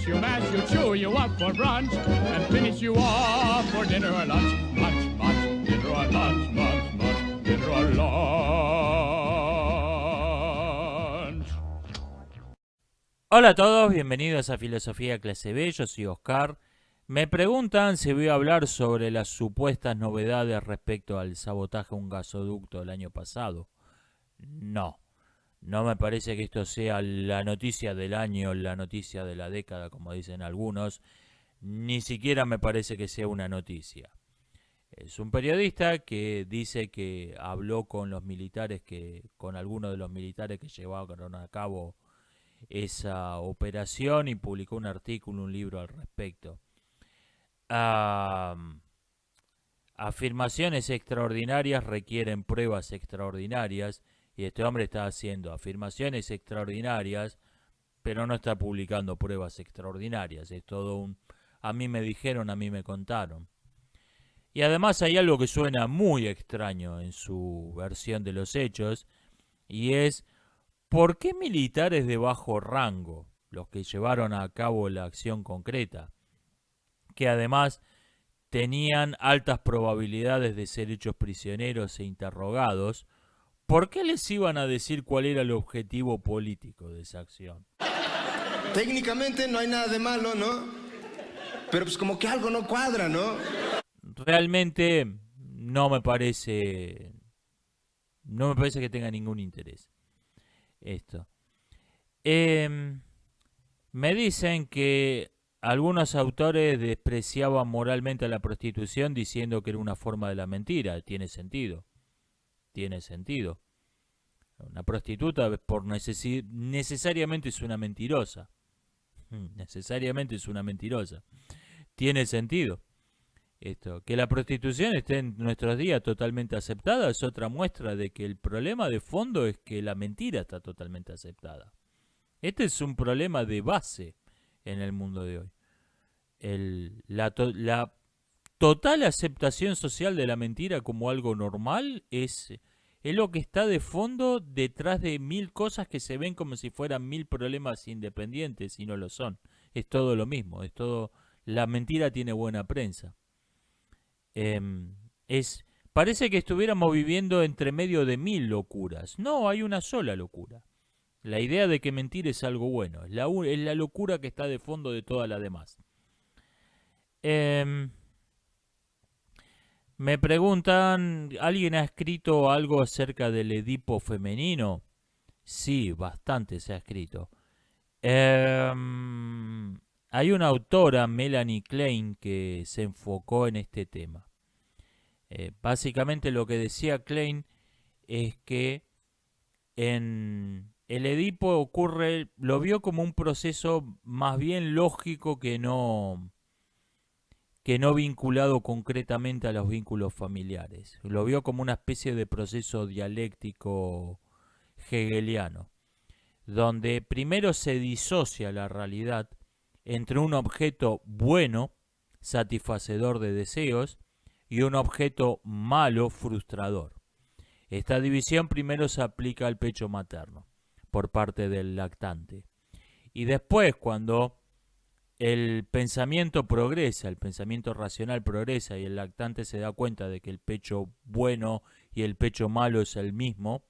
mix, you mash, you chew, you up for brunch, and finish you off for dinner or lunch. Munch, munch, dinner or lunch, munch, munch, dinner or lunch. Hola a todos, bienvenidos a Filosofía Clase B, yo soy Oscar. Me preguntan si voy a hablar sobre las supuestas novedades respecto al sabotaje a un gasoducto del año pasado. No me parece que esto sea la noticia del año, la noticia de la década, como dicen algunos. Ni siquiera me parece que sea una noticia. Es un periodista que dice que habló con los militares, con algunos de los militares que llevaron a cabo esa operación y publicó un artículo, un libro al respecto. Afirmaciones extraordinarias requieren pruebas extraordinarias y este hombre está haciendo afirmaciones extraordinarias pero no está publicando pruebas extraordinarias. Es todo a mí me dijeron, a mí me contaron. Y además hay algo que suena muy extraño en su versión de los hechos y es: ¿por qué militares de bajo rango, los que llevaron a cabo la acción concreta, que además tenían altas probabilidades de ser hechos prisioneros e interrogados, por qué les iban a decir cuál era el objetivo político de esa acción? Técnicamente no hay nada de malo, ¿no? Pero pues como que algo no cuadra, ¿no? Realmente no me parece que tenga ningún interés esto. Me dicen que algunos autores despreciaban moralmente a la prostitución diciendo que era una forma de la mentira. Tiene sentido. Una prostituta necesariamente es una mentirosa. Tiene sentido. Que la prostitución esté en nuestros días totalmente aceptada es otra muestra de que el problema de fondo es que la mentira está totalmente aceptada. Este es un problema de base en el mundo de hoy. La total aceptación social de la mentira como algo normal es lo que está de fondo detrás de mil cosas que se ven como si fueran mil problemas independientes y no lo son. Es todo lo mismo, la mentira tiene buena prensa. Parece que estuviéramos viviendo entre medio de mil locuras. No, hay una sola locura. La idea de que mentir es algo bueno. Es la locura que está de fondo de todas las demás. Me preguntan, ¿alguien ha escrito algo acerca del Edipo femenino? Sí, bastante se ha escrito. Hay una autora, Melanie Klein, que se enfocó en este tema. Básicamente lo que decía Klein es que en el Edipo lo vio como un proceso más bien lógico que no vinculado concretamente a los vínculos familiares. Lo vio como una especie de proceso dialéctico hegeliano, donde primero se disocia la realidad entre un objeto bueno, satisfacedor de deseos, y un objeto malo, frustrador. Esta división primero se aplica al pecho materno, por parte del lactante. Y después, cuando el pensamiento progresa, el pensamiento racional progresa y el lactante se da cuenta de que el pecho bueno y el pecho malo es el mismo,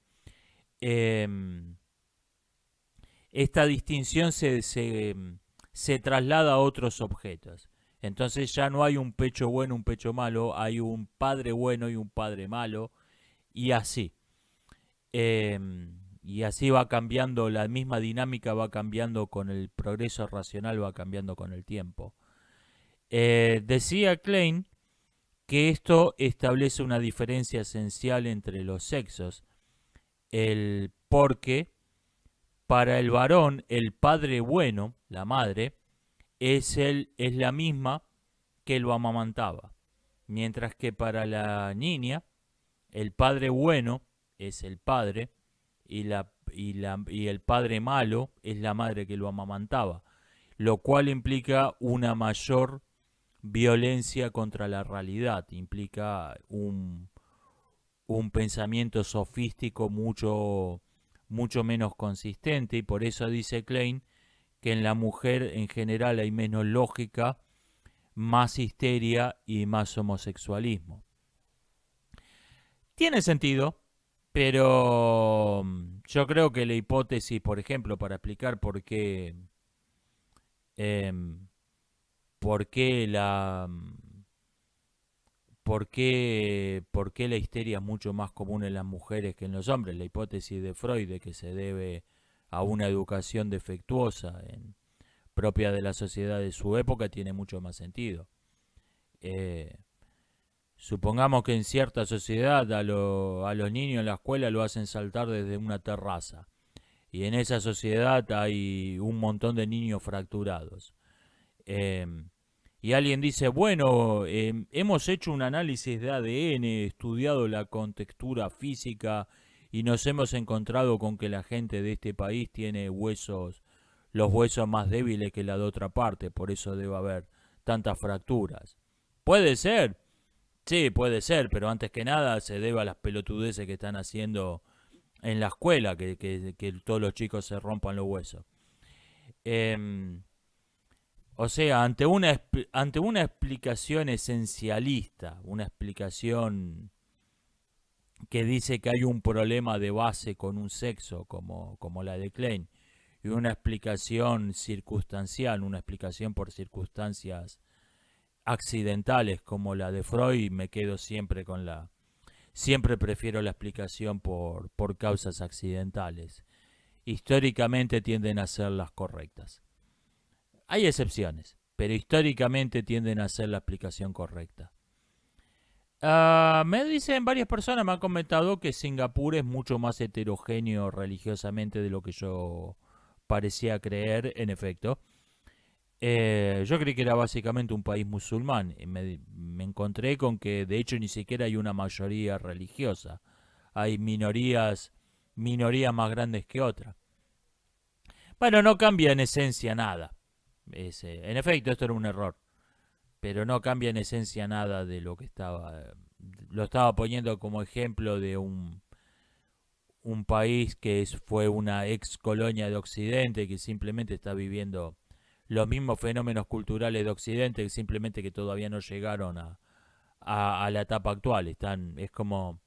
esta distinción se traslada a otros objetos. Entonces ya no hay un pecho bueno, un pecho malo, hay un padre bueno y un padre malo, y así. Y así va cambiando, la misma dinámica va cambiando con el progreso racional, va cambiando con el tiempo. Decía Klein que esto establece una diferencia esencial entre los sexos, porque para el varón el padre bueno, la madre, es la misma que lo amamantaba, mientras que para la niña el padre bueno es el padre y el padre malo es la madre que lo amamantaba, lo cual implica una mayor violencia contra la realidad, implica un pensamiento sofístico mucho menos consistente, y por eso dice Klein que en la mujer en general hay menos lógica, más histeria y más homosexualismo. Tiene sentido, pero yo creo que la hipótesis, por ejemplo, para explicar em, por qué por qué la histeria es mucho más común en las mujeres que en los hombres, la hipótesis de Freud de que se debe a una educación defectuosa propia de la sociedad de su época tiene mucho más sentido. Eh, Supongamos que en cierta sociedad a los niños en la escuela lo hacen saltar desde una terraza. Y en esa sociedad hay un montón de niños fracturados. Eh, y alguien dice, bueno, hemos hecho un análisis de ADN, estudiado la contextura física y nos hemos encontrado con que la gente de este país tiene los huesos más débiles que la de otra parte, por eso debe haber tantas fracturas. Puede ser, sí, puede ser, pero antes que nada se debe a las pelotudeces que están haciendo en la escuela, que todos los chicos se rompan los huesos. O sea, ante una explicación esencialista, una explicación que dice que hay un problema de base con un sexo, como la de Klein, y una explicación circunstancial, una explicación por circunstancias accidentales como la de Freud, me quedo siempre con siempre prefiero la explicación por causas accidentales. Históricamente tienden a ser las correctas. Hay excepciones, pero históricamente tienden a ser la explicación correcta. Me dicen varias personas, me han comentado que Singapur es mucho más heterogéneo religiosamente de lo que yo parecía creer, en efecto. Yo creí que era básicamente un país musulmán. Me encontré con que de hecho ni siquiera hay una mayoría religiosa. Hay minorías más grandes que otras. Bueno, no cambia en esencia nada. En efecto, esto era un error. Pero no cambia en esencia nada de lo que estaba. Lo estaba poniendo como ejemplo de un país que fue una ex colonia de Occidente que simplemente está viviendo los mismos fenómenos culturales de Occidente, que simplemente que todavía no llegaron a la etapa actual. Es como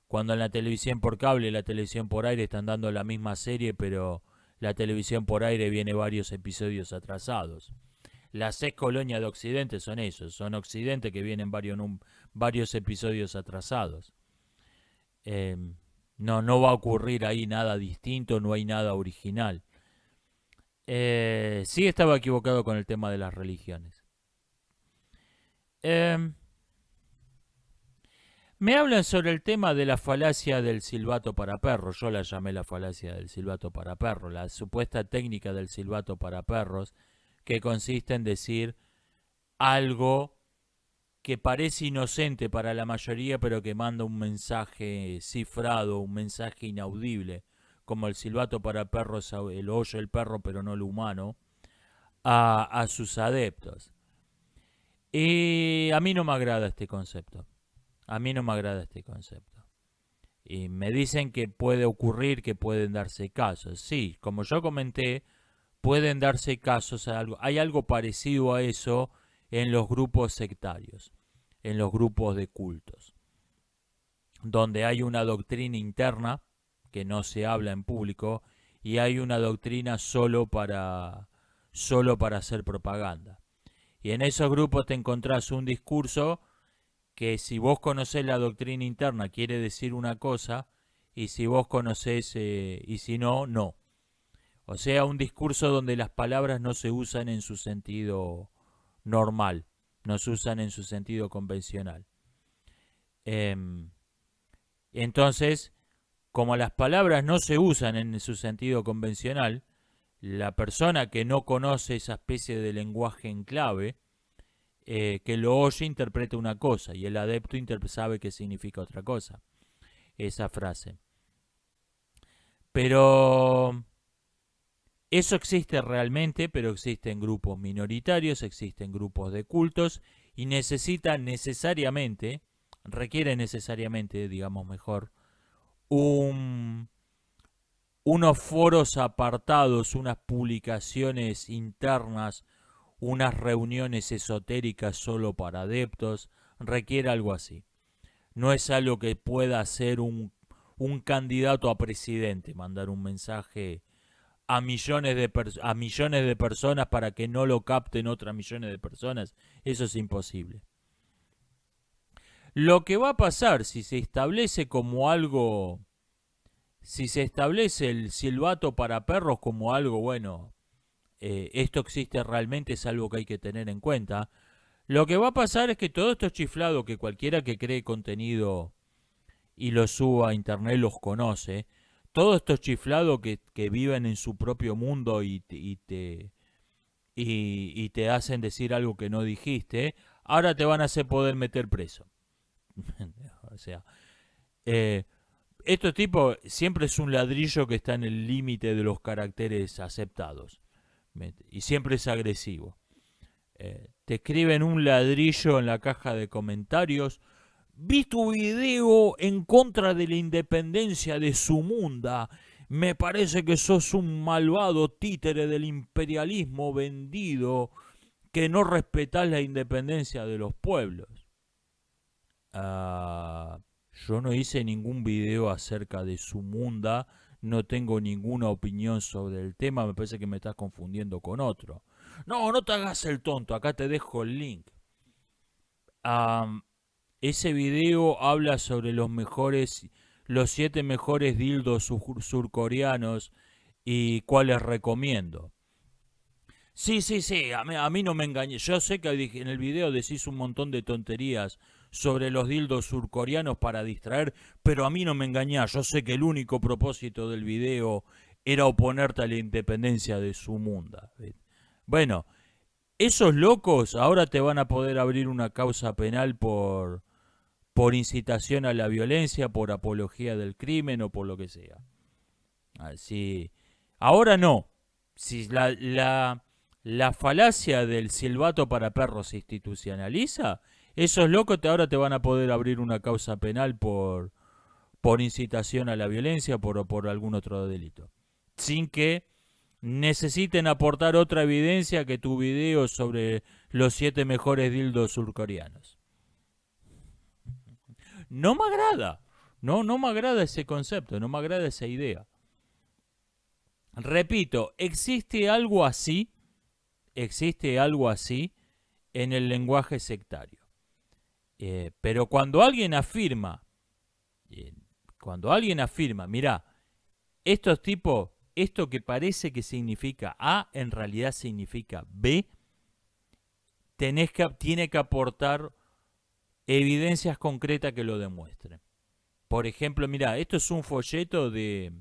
cuando en la televisión por cable y la televisión por aire están dando la misma serie, pero la televisión por aire viene varios episodios atrasados. Las ex colonias de Occidente son esos, son Occidente que vienen varios episodios atrasados. No va a ocurrir ahí nada distinto, no hay nada original. Sí estaba equivocado con el tema de las religiones. Me hablan sobre el tema de la falacia del silbato para perros. Yo la llamé la falacia del silbato para perros. La supuesta técnica del silbato para perros, que consiste en decir algo que parece inocente para la mayoría, pero que manda un mensaje cifrado, un mensaje inaudible, como el silbato para perros, el oye el perro pero no el humano, a sus adeptos. Y a mí no me agrada este concepto. A mí no me agrada este concepto. Y me dicen que puede ocurrir, que pueden darse casos. Sí, como yo comenté, pueden darse casos. Hay algo parecido a eso en los grupos sectarios, en los grupos de cultos, donde hay una doctrina interna que no se habla en público y hay una doctrina solo para hacer propaganda. Y en esos grupos te encontrás un discurso que si vos conocés la doctrina interna quiere decir una cosa y si vos conocés y si no, no. O sea, un discurso donde las palabras no se usan en su sentido normal, no se usan en su sentido convencional. Entonces, como las palabras no se usan en su sentido convencional, la persona que no conoce esa especie de lenguaje en clave, que lo oye, interpreta una cosa y el adepto sabe que significa otra cosa, esa frase. Pero eso existe realmente, pero existen grupos minoritarios, existen grupos de cultos y requiere necesariamente, digamos mejor, un unos foros apartados, unas publicaciones internas, unas reuniones esotéricas solo para adeptos, requiere algo así. No es algo que pueda hacer un candidato a presidente, mandar un mensaje a millones de personas para que no lo capten otras millones de personas. Eso es imposible. Lo que va a pasar si se establece como algo, si se establece el silbato para perros como algo, bueno, esto existe realmente, es algo que hay que tener en cuenta. Lo que va a pasar es que todo esto chiflado, que cualquiera que cree contenido y lo suba a internet los conoce, todos estos chiflados que viven en su propio mundo y te hacen decir algo que no dijiste, ahora te van a hacer poder meter preso. O sea, estos tipos siempre es un ladrillo que está en el límite de los caracteres aceptados. Y siempre es agresivo. Te escriben un ladrillo en la caja de comentarios. Vi tu video en contra de la independencia de Sumunda. Me parece que sos un malvado títere del imperialismo vendido que no respetás la independencia de los pueblos. Yo no hice ningún video acerca de Sumunda. No tengo ninguna opinión sobre el tema. Me parece que me estás confundiendo con otro. No te hagas el tonto. Acá te dejo el link. Ese video habla sobre los 7 mejores dildos surcoreanos y cuáles recomiendo. Sí, a mí no me engañé. Yo sé que en el video decís un montón de tonterías sobre los dildos surcoreanos para distraer, pero a mí no me engañás. Yo sé que el único propósito del video era oponerte a la independencia de Sumunda. Bueno, esos locos ahora te van a poder abrir una causa penal por incitación a la violencia, por apología del crimen o por lo que sea. Así. Ahora no. Si la falacia del silbato para perros se institucionaliza, esos locos ahora te van a poder abrir una causa penal por incitación a la violencia o por algún otro delito. Sin que necesiten aportar otra evidencia que tu video sobre los 7 mejores dildos surcoreanos. No me agrada. No me agrada ese concepto, no me agrada esa idea. Repito, existe algo así en el lenguaje sectario. Pero cuando alguien afirma, mirá, estos tipos, esto que parece que significa A, en realidad significa B, tiene que aportar evidencias concretas que lo demuestren. Por ejemplo, mirá, esto es un folleto de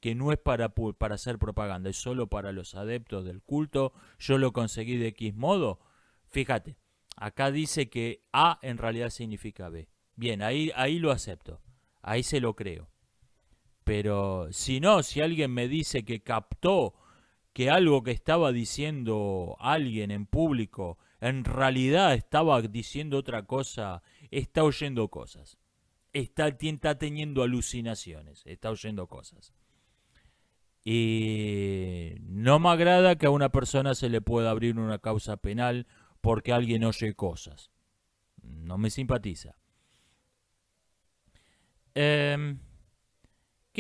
que no es para hacer propaganda, es solo para los adeptos del culto. Yo lo conseguí de X modo. Fíjate, acá dice que A en realidad significa B. Bien, ahí lo acepto, ahí se lo creo. Pero si alguien me dice que captó que algo que estaba diciendo alguien en público en realidad estaba diciendo otra cosa, está oyendo cosas. Está teniendo alucinaciones, está oyendo cosas. Y no me agrada que a una persona se le pueda abrir una causa penal porque alguien oye cosas. No me simpatiza. ¿Qué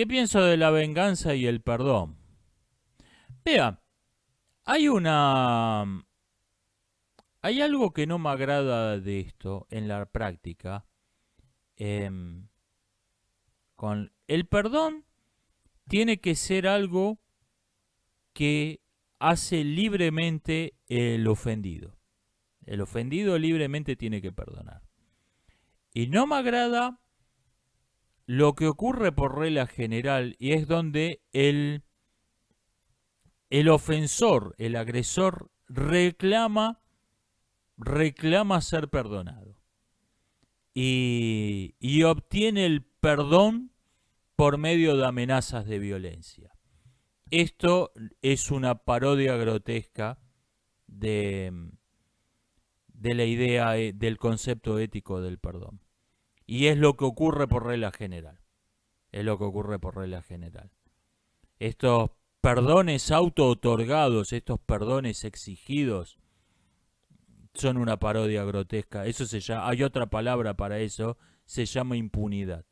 pienso de la venganza y el perdón? Vea, hay algo que no me agrada de esto en la práctica. Con el perdón tiene que ser algo que hace libremente el ofendido. El ofendido libremente tiene que perdonar. Y no me agrada lo que ocurre por regla general, y es donde el ofensor, el agresor, reclama ser perdonado. Y obtiene el perdón por medio de amenazas de violencia. Esto es una parodia grotesca de la idea del concepto ético del perdón. Y es lo que ocurre por regla general. Es lo que ocurre por regla general. Estos perdones auto-otorgados, estos perdones exigidos, son una parodia grotesca. Eso se llama, hay otra palabra para eso, se llama impunidad.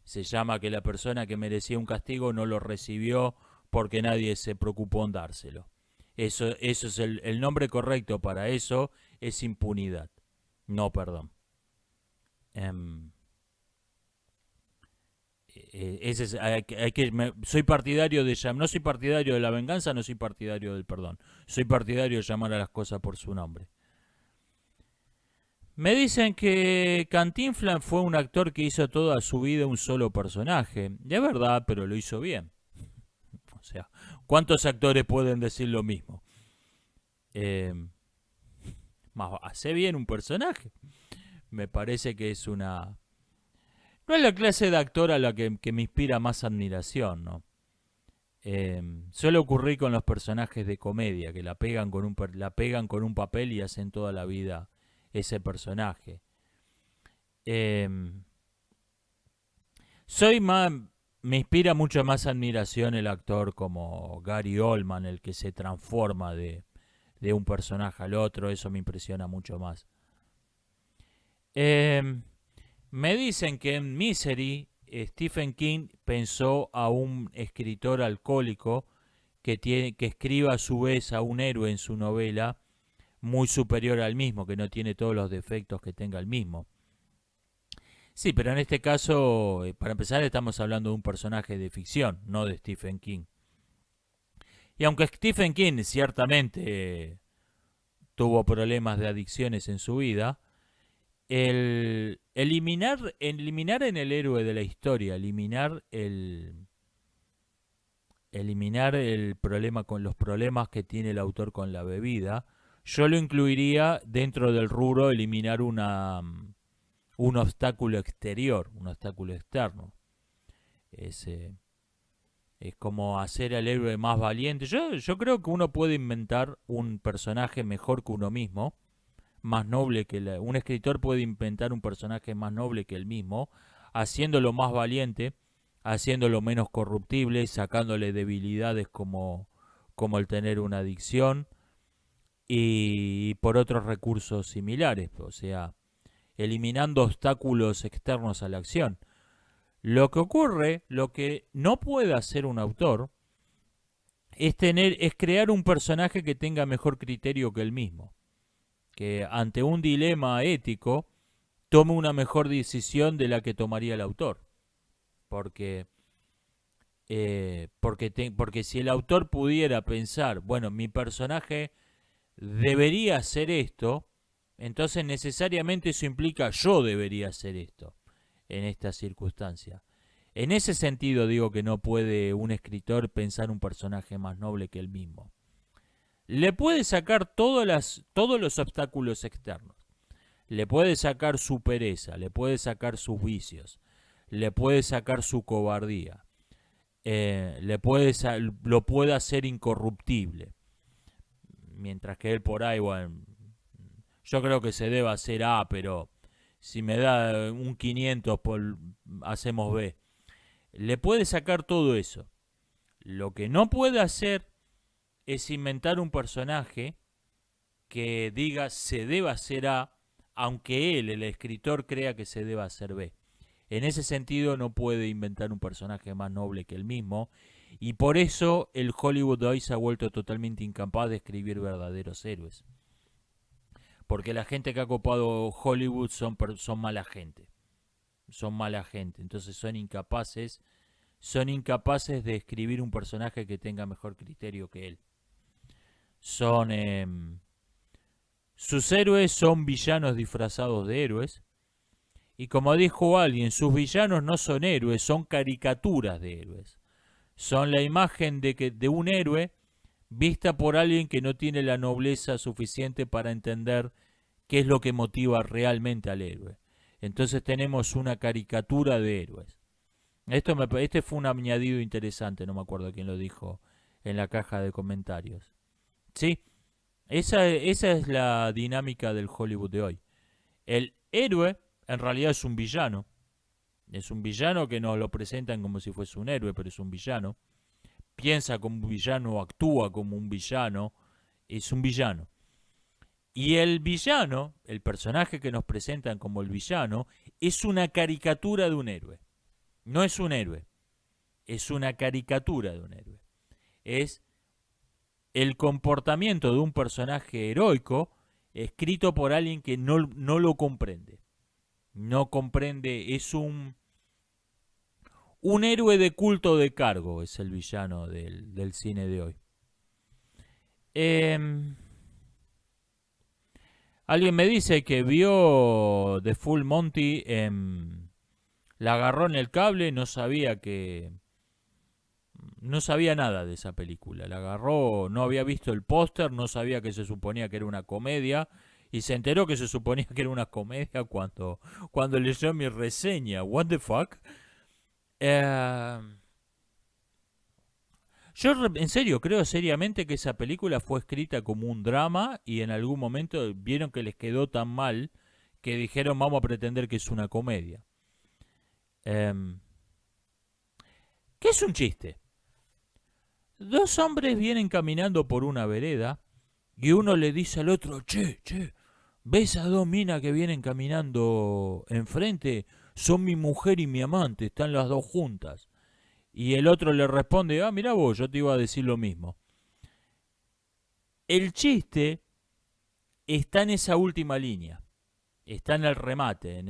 Se llama que la persona que merecía un castigo no lo recibió porque nadie se preocupó en dárselo. Eso es el nombre correcto para eso, es impunidad, no perdón. Soy partidario no soy partidario de la venganza, no soy partidario del perdón. Soy partidario de llamar a las cosas por su nombre. Me dicen que Cantinflas fue un actor que hizo toda su vida un solo personaje. Y es verdad, pero lo hizo bien. O sea, ¿cuántos actores pueden decir lo mismo? Hace bien un personaje. Me parece que es una... No es la clase de actor a la que me inspira más admiración, ¿no? Suele ocurrir con los personajes de comedia, que la pegan con un papel y hacen toda la vida ese personaje. Me inspira mucho más admiración el actor como Gary Oldman, el que se transforma de un personaje al otro. Eso me impresiona mucho más. Me dicen que en Misery Stephen King pensó a un escritor alcohólico que escriba a su vez a un héroe en su novela muy superior al mismo, que no tiene todos los defectos que tenga el mismo. Sí, pero en este caso, para empezar, estamos hablando de un personaje de ficción, no de Stephen King. Y aunque Stephen King ciertamente tuvo problemas de adicciones en su vida, eliminar en el héroe de la historia, eliminar el problema con los problemas que tiene el autor con la bebida, yo lo incluiría dentro del rubro eliminar un obstáculo exterior, un obstáculo externo. Es como hacer al héroe más valiente. Yo creo que uno puede inventar un personaje mejor que uno mismo, más noble que un escritor puede inventar un personaje más noble que él mismo, haciéndolo más valiente, haciéndolo menos corruptible, sacándole debilidades como el tener una adicción y por otros recursos similares, o sea, eliminando obstáculos externos a la acción. Lo que no puede hacer un autor es crear un personaje que tenga mejor criterio que él mismo, que ante un dilema ético tome una mejor decisión de la que tomaría el autor. Porque si el autor pudiera pensar, bueno, mi personaje debería hacer esto, entonces necesariamente eso implica yo debería hacer esto en esta circunstancia. En ese sentido digo que no puede un escritor pensar un personaje más noble que él mismo. Le puede sacar todos los obstáculos externos. Le puede sacar su pereza, le puede sacar sus vicios, le puede sacar su cobardía, lo puede hacer incorruptible. Mientras que él por ahí, bueno, yo creo que se debe hacer A, pero si me da un 500, hacemos B. Le puede sacar todo eso. Lo que no puede hacer es inventar un personaje que diga se debe hacer A, aunque él, el escritor, crea que se debe hacer B. En ese sentido no puede inventar un personaje más noble que él mismo, y por eso el Hollywood de hoy se ha vuelto totalmente incapaz de escribir verdaderos héroes. Porque la gente que ha copado Hollywood son mala gente. Son mala gente. Entonces son incapaces de escribir un personaje que tenga mejor criterio que él. Sus héroes son villanos disfrazados de héroes. Y como dijo alguien, sus villanos no son héroes, son caricaturas de héroes. Son la imagen de un héroe vista por alguien que no tiene la nobleza suficiente para entender qué es lo que motiva realmente al héroe. Entonces tenemos una caricatura de héroes. Este fue un añadido interesante, no me acuerdo quién lo dijo en la caja de comentarios. Sí, esa es la dinámica del Hollywood de hoy. El héroe en realidad es un villano. Es un villano que nos lo presentan como si fuese un héroe, pero es un villano. Piensa como un villano, actúa como un villano, es un villano. Y el villano, el personaje que nos presentan como el villano, es una caricatura de un héroe. No es un héroe, es una caricatura de un héroe. Es el comportamiento de un personaje heroico escrito por alguien que no lo comprende. No comprende, es un héroe de culto de cargo, es el villano del cine de hoy. Alguien me dice que vio The Full Monty, la agarró en el cable, no sabía nada de esa película. La agarró, no había visto el póster, no sabía que se suponía que era una comedia. Y se enteró que se suponía que era una comedia cuando leyó mi reseña. What the fuck? Yo en serio creo seriamente que esa película fue escrita como un drama y en algún momento vieron que les quedó tan mal que dijeron vamos a pretender que es una comedia. ¿Qué es un chiste? Dos hombres vienen caminando por una vereda y uno le dice al otro, che, ¿ves a dos minas que vienen caminando enfrente? Son mi mujer y mi amante, están las dos juntas. Y el otro le responde, mirá vos, yo te iba a decir lo mismo. El chiste está en esa última línea, está en el remate,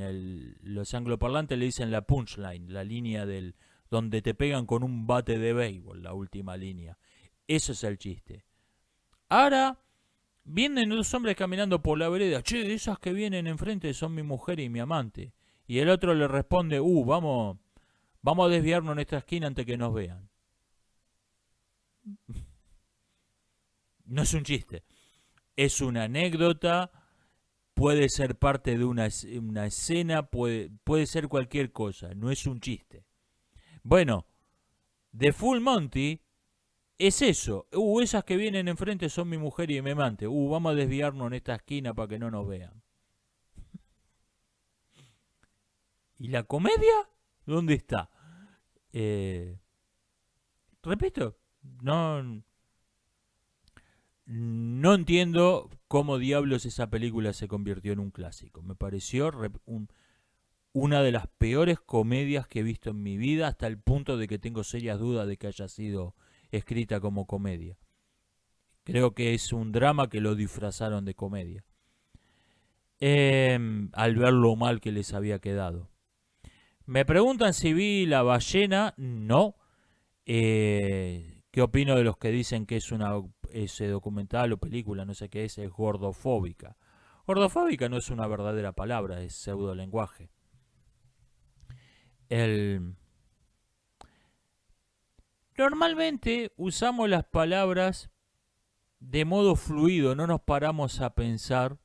los angloparlantes le dicen la punchline, la línea donde te pegan con un bate de béisbol, la última línea. Eso es el chiste. Ahora vienen dos hombres caminando por la vereda. Che, esas que vienen enfrente son mi mujer y mi amante. Y el otro le responde, vamos a desviarnos en esta esquina antes que nos vean. No es un chiste. Es una anécdota. Puede ser parte de una escena. Puede ser cualquier cosa. No es un chiste. Bueno, The Full Monty es eso. Esas que vienen enfrente son mi mujer y mi amante. Vamos a desviarnos en esta esquina para que no nos vean. ¿Y la comedia? ¿Dónde está? Repito, no entiendo cómo diablos esa película se convirtió en un clásico. Me pareció una de las peores comedias que he visto en mi vida, hasta el punto de que tengo serias dudas de que haya sido escrita como comedia. Creo que es un drama que lo disfrazaron de comedia. Al ver lo mal que les había quedado. Me preguntan si vi La ballena. No. ¿Qué opino de los que dicen que ese documental o película, no sé qué es gordofóbica? Gordofóbica no es una verdadera palabra, es pseudolenguaje. Normalmente usamos las palabras de modo fluido, no nos paramos a pensar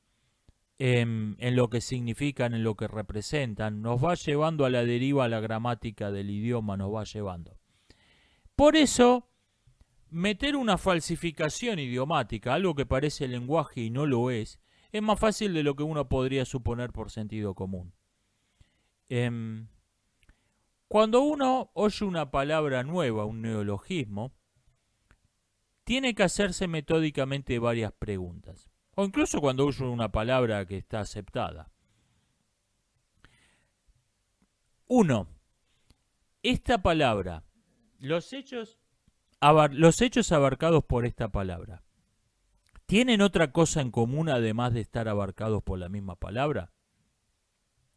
en lo que significan, en lo que representan. Nos va llevando a la deriva la gramática del idioma, nos va llevando. Por eso, meter una falsificación idiomática, algo que parece lenguaje y no lo es más fácil de lo que uno podría suponer por sentido común. Cuando uno oye una palabra nueva, un neologismo, tiene que hacerse metódicamente varias preguntas. O incluso cuando uso una palabra que está aceptada. 1. Esta palabra, los hechos abarcados por esta palabra, ¿tienen otra cosa en común además de estar abarcados por la misma palabra?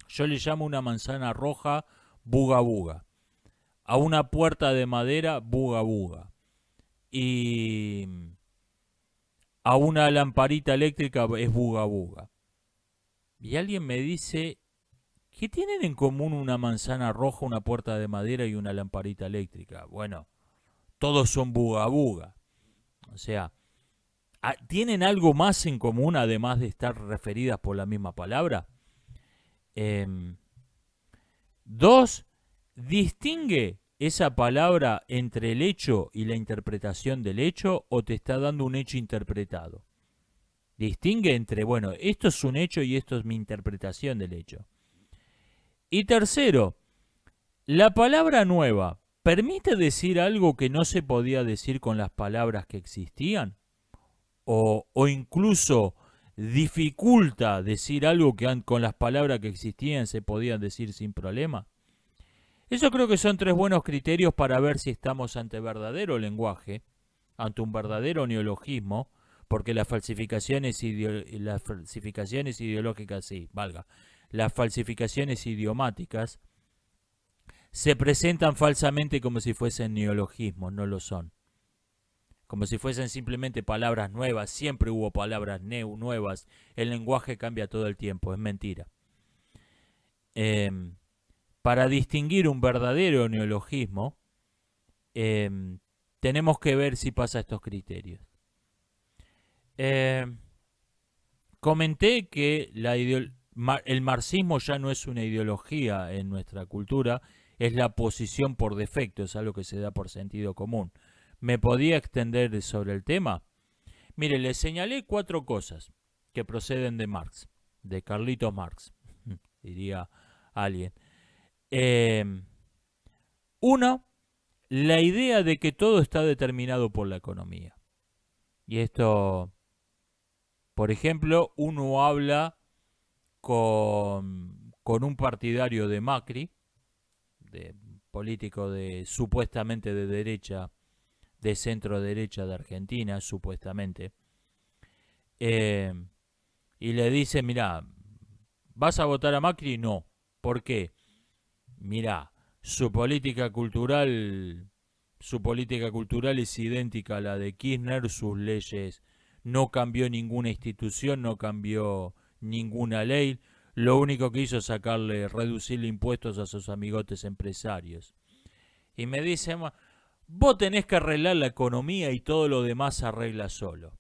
Yo le llamo una manzana roja buga buga. A una puerta de madera buga buga. Y a una lamparita eléctrica es buga buga. Y alguien me dice, ¿qué tienen en común una manzana roja, una puerta de madera y una lamparita eléctrica? Bueno, todos son buga buga. O sea, ¿tienen algo más en común además de estar referidas por la misma palabra? 2. ¿Distingue esa palabra entre el hecho y la interpretación del hecho o te está dando un hecho interpretado? Distingue entre, bueno, esto es un hecho y esto es mi interpretación del hecho. Y tercero, ¿La palabra nueva permite decir algo que no se podía decir con las palabras que existían? ¿O incluso dificulta decir algo que con las palabras que existían se podían decir sin problema? Eso creo que son 3 buenos criterios para ver si estamos ante verdadero lenguaje, ante un verdadero neologismo, porque las falsificaciones ideológicas, sí, valga, las falsificaciones idiomáticas se presentan falsamente como si fuesen neologismos, no lo son. Como si fuesen simplemente palabras nuevas, siempre hubo palabras nuevas, el lenguaje cambia todo el tiempo, es mentira. Para distinguir un verdadero neologismo, tenemos que ver si pasa estos criterios. Comenté que el marxismo ya no es una ideología en nuestra cultura, es la posición por defecto, es algo que se da por sentido común. ¿Me podía extender sobre el tema? Mire, le señalé 4 cosas que proceden de Marx, de Carlitos Marx, diría alguien. Uno, la idea de que todo está determinado por la economía. Y esto, por ejemplo, uno habla con un partidario de Macri, de político supuestamente de derecha, de centro derecha de Argentina, supuestamente, y le dice, mirá, ¿vas a votar a Macri? No. ¿Por qué? Mirá, su política cultural es idéntica a la de Kirchner, sus leyes, no cambió ninguna institución, no cambió ninguna ley, lo único que hizo es reducirle impuestos a sus amigotes empresarios. Y me dice, vos tenés que arreglar la economía y todo lo demás se arregla solo.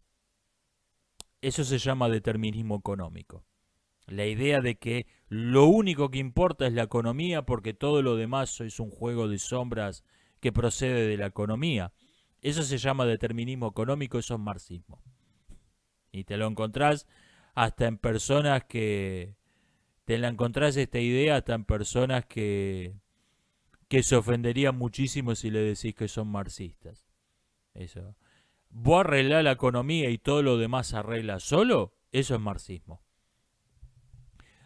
Eso se llama determinismo económico. La idea de que lo único que importa es la economía porque todo lo demás es un juego de sombras que procede de la economía. Eso se llama determinismo económico, eso es marxismo. Y te lo encontrás hasta en personas que... Te la encontrás esta idea hasta en personas que se ofenderían muchísimo si le decís que son marxistas. Eso. ¿Vos arreglás la economía y todo lo demás arregla solo? Eso es marxismo.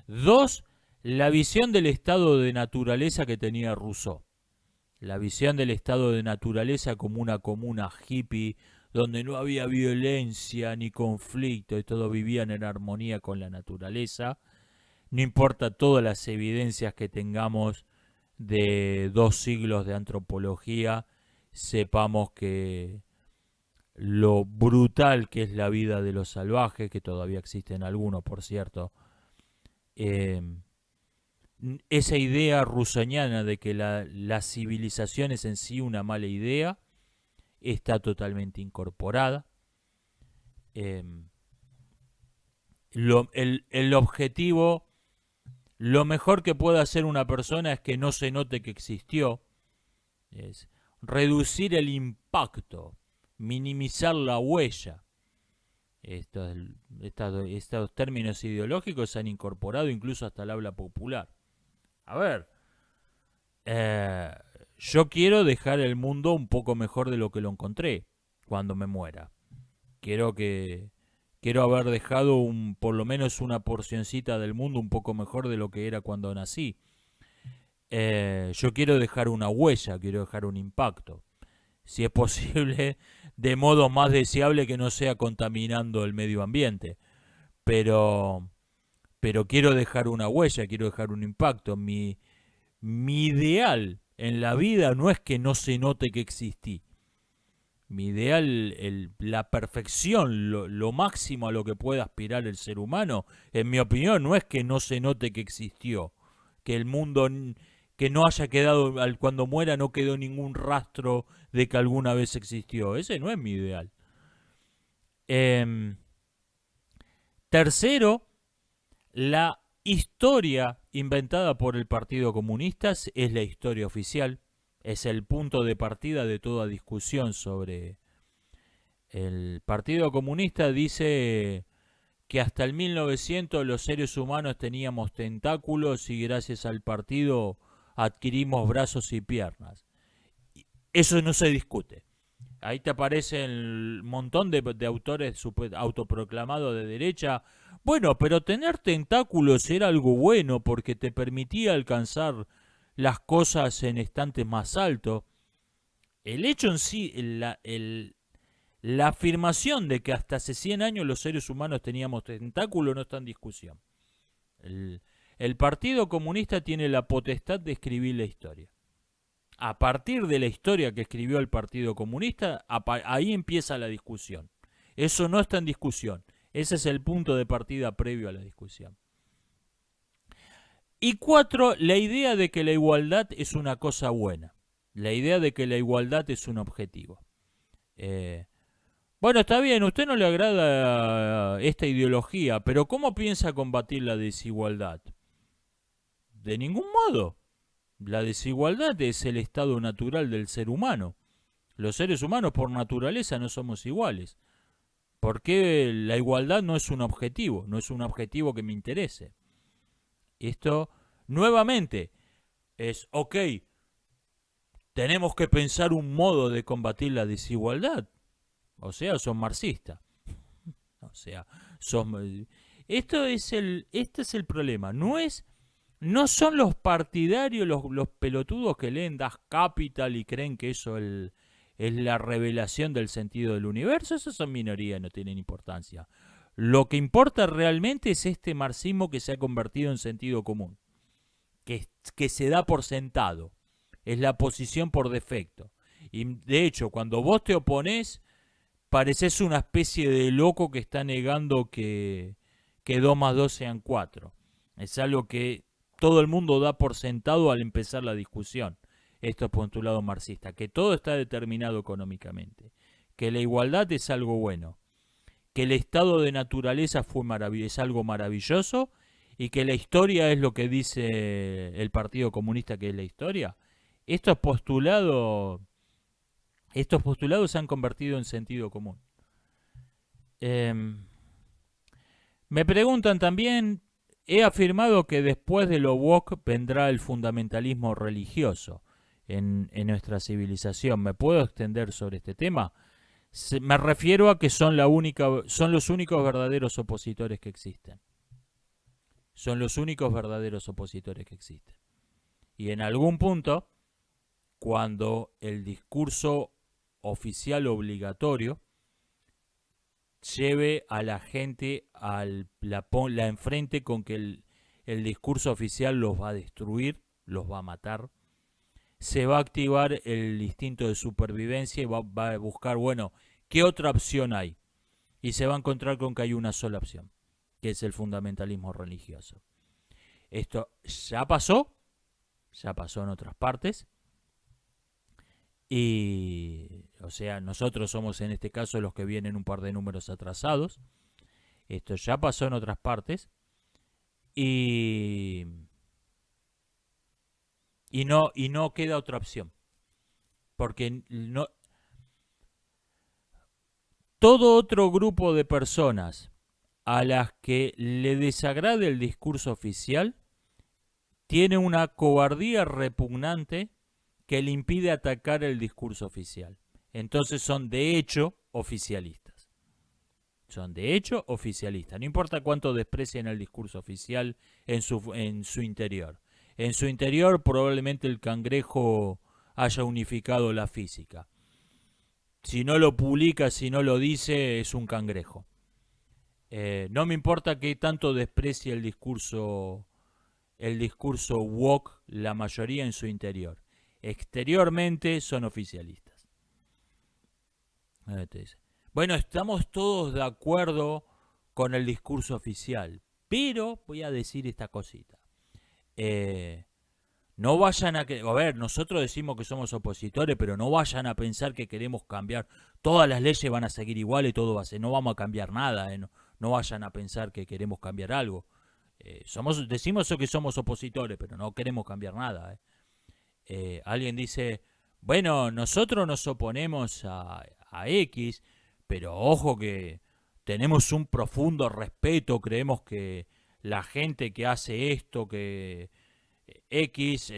2. La visión del estado de naturaleza que tenía Rousseau. La visión del estado de naturaleza como una comuna hippie, donde no había violencia ni conflicto y todos vivían en armonía con la naturaleza. No importa todas las evidencias que tengamos de 2 siglos de antropología, sepamos que lo brutal que es la vida de los salvajes, que todavía existen algunos, por cierto, esa idea russoñana de que la civilización es en sí una mala idea, está totalmente incorporada. El objetivo, lo mejor que puede hacer una persona es que no se note que existió, es reducir el impacto, minimizar la huella. Estos términos ideológicos se han incorporado incluso hasta el habla popular. A ver, yo quiero dejar el mundo un poco mejor de lo que lo encontré cuando me muera. Quiero haber dejado por lo menos una porcioncita del mundo un poco mejor de lo que era cuando nací. Yo quiero dejar una huella, quiero dejar un impacto. Si es posible, de modo más deseable que no sea contaminando el medio ambiente. Pero quiero dejar una huella, quiero dejar un impacto. Mi ideal en la vida no es que no se note que existí. Mi ideal, la perfección, lo máximo a lo que pueda aspirar el ser humano, en mi opinión, no es que no se note que existió, que el mundo, que no haya quedado, cuando muera no quedó ningún rastro de que alguna vez existió. Ese no es mi ideal. Tercero, la historia inventada por el Partido Comunista es la historia oficial. Es el punto de partida de toda discusión sobre el Partido Comunista. Dice que hasta el 1900 los seres humanos teníamos tentáculos y gracias al partido adquirimos brazos y piernas. Eso no se discute. Ahí te aparecen un montón de autores autoproclamados de derecha. Bueno, pero tener tentáculos era algo bueno porque te permitía alcanzar las cosas en estantes más altos. El hecho en sí, la afirmación de que hasta hace 100 años los seres humanos teníamos tentáculos no está en discusión. El Partido Comunista tiene la potestad de escribir la historia. A partir de la historia que escribió el Partido Comunista, ahí empieza la discusión. Eso no está en discusión. Ese es el punto de partida previo a la discusión. Y 4, la idea de que la igualdad es una cosa buena. La idea de que la igualdad es un objetivo. Bueno, está bien, a usted no le agrada esta ideología, pero ¿cómo piensa combatir la desigualdad? De ningún modo. La desigualdad es el estado natural del ser humano. Los seres humanos por naturaleza no somos iguales. Porque la igualdad no es un objetivo, no es un objetivo que me interese. Esto, nuevamente, es, ok, tenemos que pensar un modo de combatir la desigualdad. O sea, son marxistas. O sea, este es el problema. No son los partidarios, los pelotudos que leen Das Kapital y creen que eso es la revelación del sentido del universo. Esos son minorías, no tienen importancia. Lo que importa realmente es este marxismo que se ha convertido en sentido común. Que se da por sentado. Es la posición por defecto. Y de hecho, cuando vos te oponés, pareces una especie de loco que está negando que 2 más 2 sean 4. Es algo que todo el mundo da por sentado al empezar la discusión. Esto es postulado marxista, que todo está determinado económicamente, que la igualdad es algo bueno, que el estado de naturaleza es algo maravilloso y que la historia es lo que dice el Partido Comunista que es la historia. Estos postulados se han convertido en sentido común. Me preguntan también, he afirmado que después de lo woke vendrá el fundamentalismo religioso en nuestra civilización. ¿Me puedo extender sobre este tema? Me refiero a que son los únicos verdaderos opositores que existen. Son los únicos verdaderos opositores que existen. Y en algún punto, cuando el discurso oficial obligatorio lleve a la gente la enfrente con que el discurso oficial los va a destruir, los va a matar, se va a activar el instinto de supervivencia y va a buscar, bueno, ¿qué otra opción hay? Y se va a encontrar con que hay una sola opción, que es el fundamentalismo religioso. Esto ya pasó en otras partes. Y, o sea, nosotros somos en este caso los que vienen un par de números atrasados. Esto ya pasó en otras partes. Y no queda otra opción. Porque todo otro grupo de personas a las que le desagrade el discurso oficial tiene una cobardía repugnante que le impide atacar el discurso oficial. Entonces son de hecho oficialistas. Son de hecho oficialistas. No importa cuánto desprecien el discurso oficial en su interior. En su interior probablemente el cangrejo haya unificado la física. Si no lo publica, si no lo dice, es un cangrejo. No me importa que tanto desprecie el discurso woke la mayoría en su interior. Exteriormente son oficialistas. Bueno, estamos todos de acuerdo con el discurso oficial, pero voy a decir esta cosita. No vayan a ver, nosotros decimos que somos opositores, pero no vayan a pensar que queremos cambiar. Todas las leyes van a seguir iguales, todo va a ser, no vamos a cambiar nada. No vayan a pensar que queremos cambiar algo. Decimos que somos opositores, pero no queremos cambiar nada. Alguien dice, bueno, nosotros nos oponemos a X, pero ojo que tenemos un profundo respeto, creemos que la gente que hace esto, que X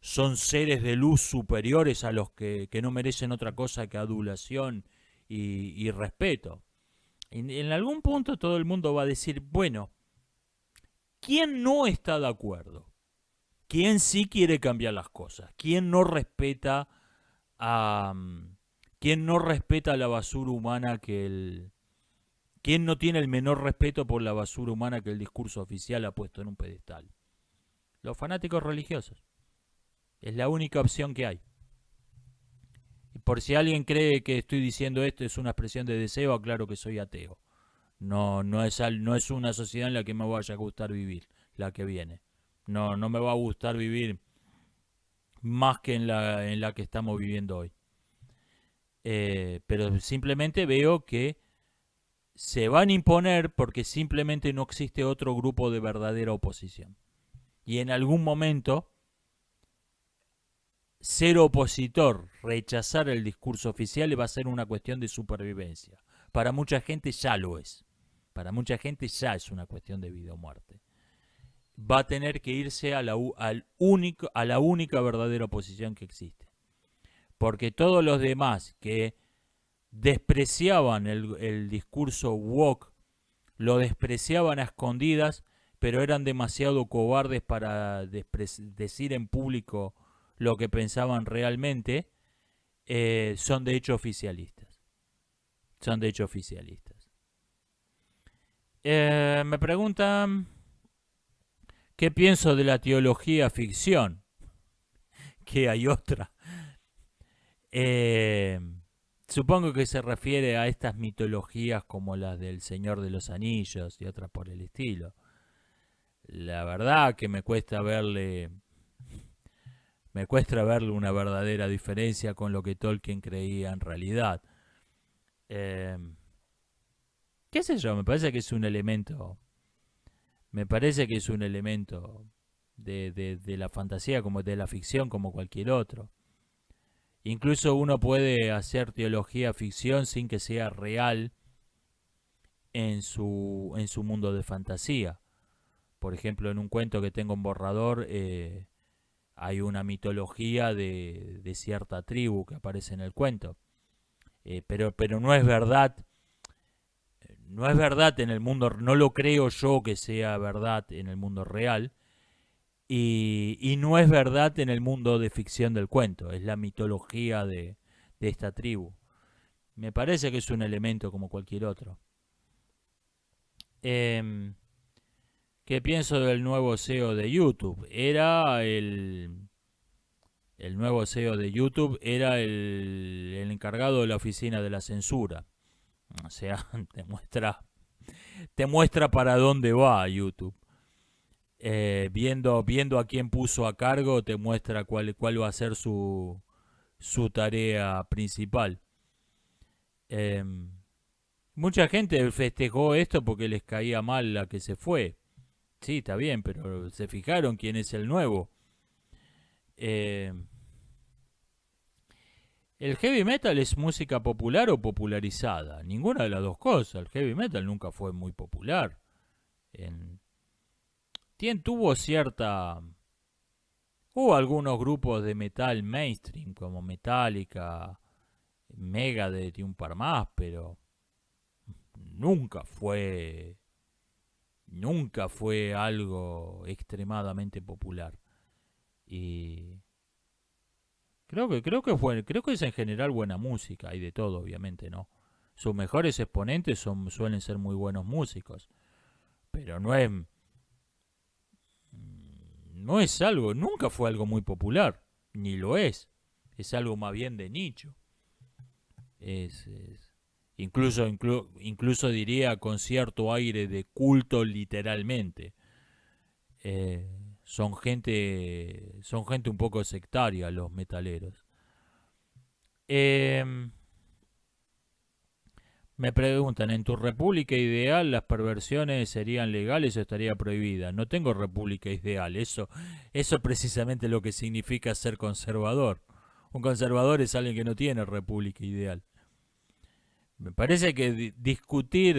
son seres de luz superiores a los que no merecen otra cosa que adulación y respeto. En algún punto todo el mundo va a decir, bueno, ¿quién no está de acuerdo? ¿Quién sí quiere cambiar las cosas? ¿Quién no respeta a la basura humana ¿Quién no tiene el menor respeto por la basura humana que el discurso oficial ha puesto en un pedestal? Los fanáticos religiosos. Es la única opción que hay. Y por si alguien cree que estoy diciendo esto es una expresión de deseo, aclaro que soy ateo. No es una sociedad en la que me vaya a gustar vivir, la que viene. No me va a gustar vivir más que en la que estamos viviendo hoy. Pero simplemente veo que se van a imponer porque simplemente no existe otro grupo de verdadera oposición. Y en algún momento, ser opositor, rechazar el discurso oficial va a ser una cuestión de supervivencia. Para mucha gente ya lo es. Para mucha gente ya es una cuestión de vida o muerte. Va a tener que irse a la única verdadera oposición que existe. Porque todos los demás que despreciaban el discurso woke, lo despreciaban a escondidas, pero eran demasiado cobardes para decir en público lo que pensaban realmente, son de hecho oficialistas. Son de hecho oficialistas. Me preguntan qué pienso de la teología ficción. Que hay otra. Supongo que se refiere a estas mitologías como las del Señor de los Anillos y otras por el estilo. La verdad que me cuesta verle una verdadera diferencia con lo que Tolkien creía en realidad. ¿Qué sé yo? Me parece que es un elemento de la fantasía, como de la ficción, como cualquier otro. Incluso uno puede hacer teología ficción sin que sea real en su mundo de fantasía. Por ejemplo, en un cuento que tengo en borrador, hay una mitología de cierta tribu que aparece en el cuento. Pero no es verdad. No es verdad en el mundo, no lo creo yo que sea verdad en el mundo real. Y no es verdad en el mundo de ficción del cuento, es la mitología de esta tribu. Me parece que es un elemento como cualquier otro. ¿Qué pienso del nuevo CEO de YouTube? El nuevo CEO de YouTube era el encargado de la oficina de la censura. O sea, te muestra para dónde va YouTube. Viendo a quién puso a cargo, te muestra cuál va a ser su tarea principal. Mucha gente festejó esto porque les caía mal la que se fue. Sí, está bien, pero ¿se fijaron quién es el nuevo? ¿El heavy metal es música popular o popularizada? Ninguna de las dos cosas. El heavy metal nunca fue muy popular. Hubo algunos grupos de metal mainstream como Metallica, Megadeth y un par más, pero nunca fue algo extremadamente popular. Y creo que es en general buena música, hay de todo, obviamente, ¿no? Sus mejores exponentes suelen ser muy buenos músicos, pero nunca fue algo muy popular, ni lo es. Es algo más bien de nicho. Incluso diría con cierto aire de culto literalmente. Son gente un poco sectaria los metaleros. Me preguntan, ¿en tu república ideal las perversiones serían legales o estaría prohibida? No tengo república ideal, eso es precisamente lo que significa ser conservador. Un conservador es alguien que no tiene república ideal. Me parece que discutir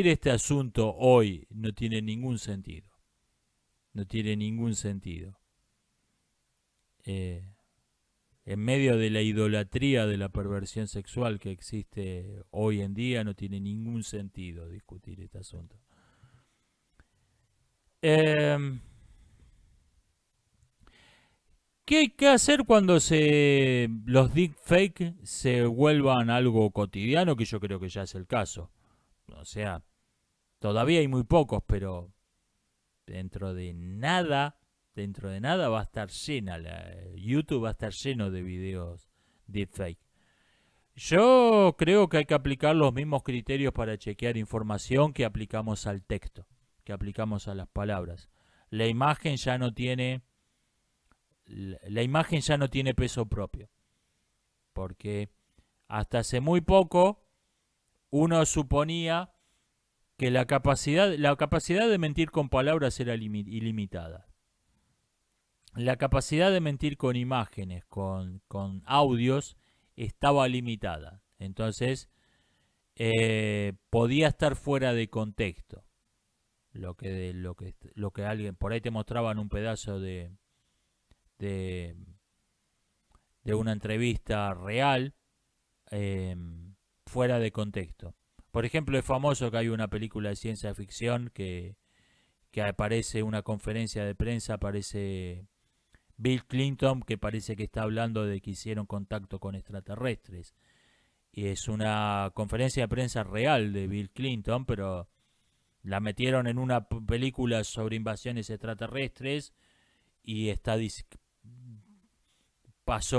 este asunto hoy no tiene ningún sentido. No tiene ningún sentido. en medio de la idolatría de la perversión sexual que existe hoy en día, no tiene ningún sentido discutir este asunto. ¿Qué hay que hacer cuando los deepfakes se vuelvan algo cotidiano? Que yo creo que ya es el caso. O sea, todavía hay muy pocos, pero dentro de nada va a estar llena, YouTube va a estar lleno de videos deepfake. Yo creo que hay que aplicar los mismos criterios para chequear información que aplicamos al texto, que aplicamos a las palabras. La imagen ya no tiene peso propio, porque hasta hace muy poco uno suponía que la capacidad de mentir con palabras era ilimitada. La capacidad de mentir con imágenes, con audios, estaba limitada. Entonces, podía estar fuera de contexto. Lo que alguien por ahí te mostraban un pedazo de una entrevista real, fuera de contexto. Por ejemplo, es famoso que hay una película de ciencia ficción que aparece una conferencia de prensa, aparece Bill Clinton, que parece que está hablando de que hicieron contacto con extraterrestres. Y es una conferencia de prensa real de Bill Clinton, pero la metieron en una película sobre invasiones extraterrestres y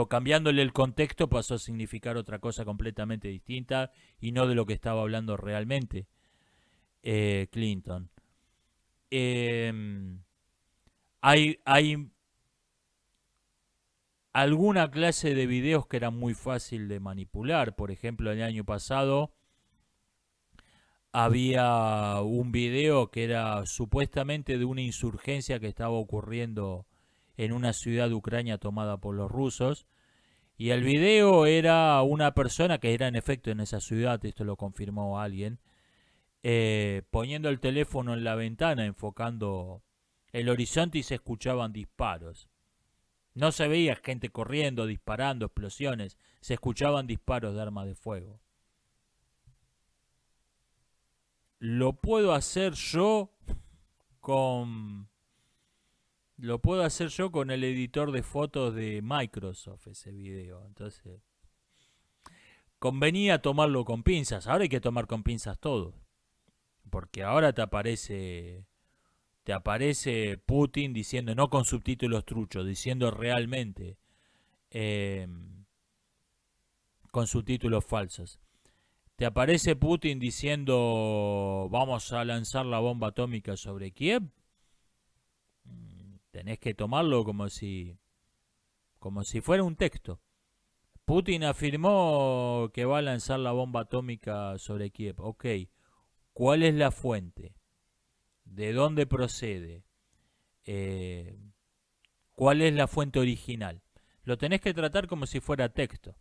cambiándole el contexto, pasó a significar otra cosa completamente distinta y no de lo que estaba hablando realmente Clinton. Hay alguna clase de videos que eran muy fácil de manipular. Por ejemplo, el año pasado había un video que era supuestamente de una insurgencia que estaba ocurriendo en una ciudad de Ucrania tomada por los rusos, y el video era una persona que era en efecto en esa ciudad, esto lo confirmó alguien, poniendo el teléfono en la ventana, enfocando el horizonte, y se escuchaban disparos. No se veía gente corriendo, disparando, explosiones, se escuchaban disparos de armas de fuego. Lo puedo hacer yo con el editor de fotos de Microsoft, ese video. Entonces, convenía tomarlo con pinzas. Ahora hay que tomar con pinzas todo, porque ahora te aparece Putin diciendo, no con subtítulos truchos, diciendo realmente con subtítulos falsos. Te aparece Putin diciendo, vamos a lanzar la bomba atómica sobre Kiev. Tenés que tomarlo como si fuera un texto. Putin afirmó que va a lanzar la bomba atómica sobre Kiev. Ok, ¿cuál es la fuente? ¿De dónde procede? ¿Cuál es la fuente original? Lo tenés que tratar como si fuera texto.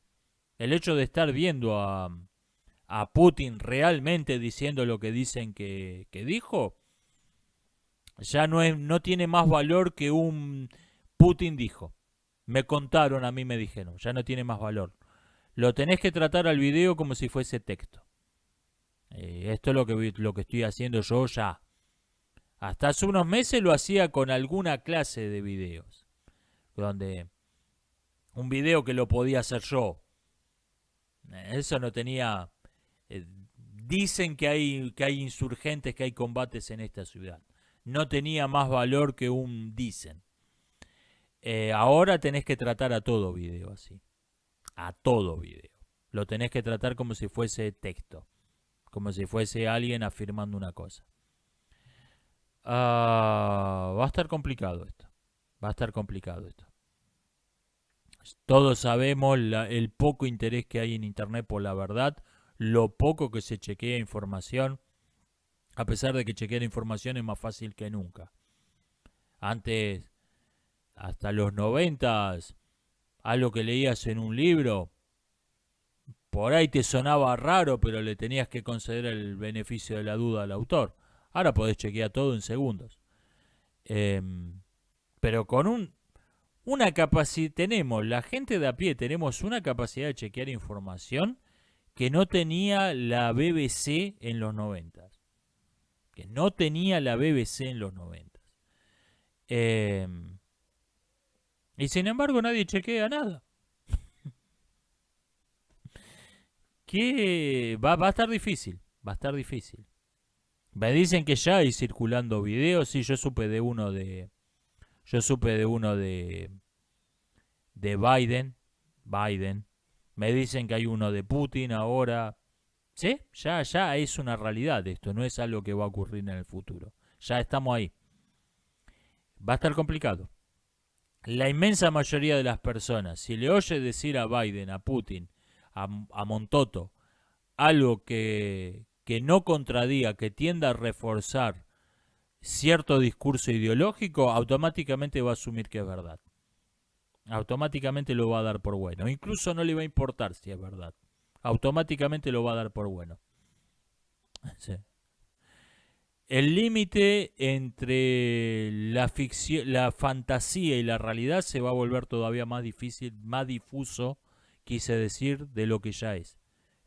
El hecho de estar viendo a Putin realmente diciendo lo que dicen que dijo, ya no tiene más valor que un Putin dijo. Me contaron, a mí me dijeron. Ya no tiene más valor. Lo tenés que tratar al video como si fuese texto. Esto es lo que estoy haciendo yo ya. Hasta hace unos meses lo hacía con alguna clase de videos. Donde un video que lo podía hacer yo. Eso no tenía... dicen que hay insurgentes, que hay combates en esta ciudad. No tenía más valor que un dicen. Ahora tenés que tratar a todo video así. A todo video. Lo tenés que tratar como si fuese texto. Como si fuese alguien afirmando una cosa. Va a estar complicado esto. Todos sabemos el poco interés que hay en internet por la verdad. Lo poco que se chequea información. A pesar de que chequear información es más fácil que nunca. Antes, hasta los 90s, algo que leías en un libro, por ahí te sonaba raro, pero le tenías que conceder el beneficio de la duda al autor. Ahora podés chequear todo en segundos. Pero con tenemos, la gente de a pie, tenemos una capacidad de chequear información que no tenía la BBC en los 90. Que no tenía la BBC en los 90. Y sin embargo nadie chequea nada. Que va a estar difícil, va a estar difícil. Me dicen que ya hay circulando videos, sí, yo supe de uno de Biden. Me dicen que hay uno de Putin ahora. ¿Sí? Ya es una realidad esto, no es algo que va a ocurrir en el futuro. Ya estamos ahí. Va a estar complicado. La inmensa mayoría de las personas, si le oye decir a Biden, a Putin, a Montoto, algo que no contradiga, que tienda a reforzar cierto discurso ideológico, automáticamente va a asumir que es verdad. Automáticamente lo va a dar por bueno. Incluso no le va a importar si es verdad. Automáticamente lo va a dar por bueno. Sí. El límite entre la ficción, la fantasía y la realidad se va a volver todavía más difícil, más difuso, quise decir, de lo que ya es.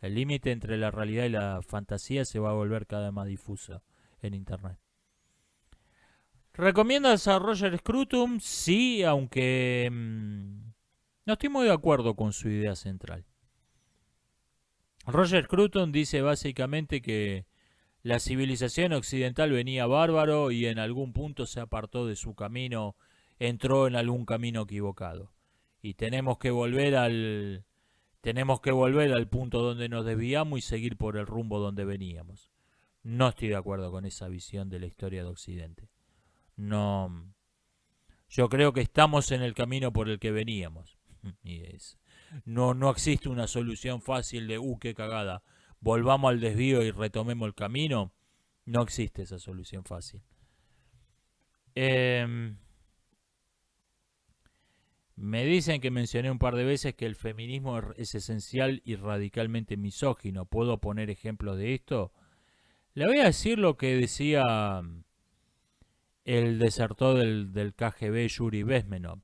El límite entre la realidad y la fantasía se va a volver cada vez más difuso en Internet. ¿Recomiendas a Roger Scruton? Sí, aunque no estoy muy de acuerdo con su idea central. Roger Scruton dice básicamente que la civilización occidental venía bárbaro y en algún punto se apartó de su camino, entró en algún camino equivocado. Y tenemos que volver al punto donde nos desviamos y seguir por el rumbo donde veníamos. No estoy de acuerdo con esa visión de la historia de Occidente. No, yo creo que estamos en el camino por el que veníamos. Y no existe una solución fácil de qué cagada, volvamos al desvío y retomemos el camino. No existe esa solución fácil. Me dicen que mencioné un par de veces que el feminismo es esencial y radicalmente misógino. ¿Puedo poner ejemplos de esto? Le voy a decir lo que decía el desertor del KGB, Yuri Bezmenov.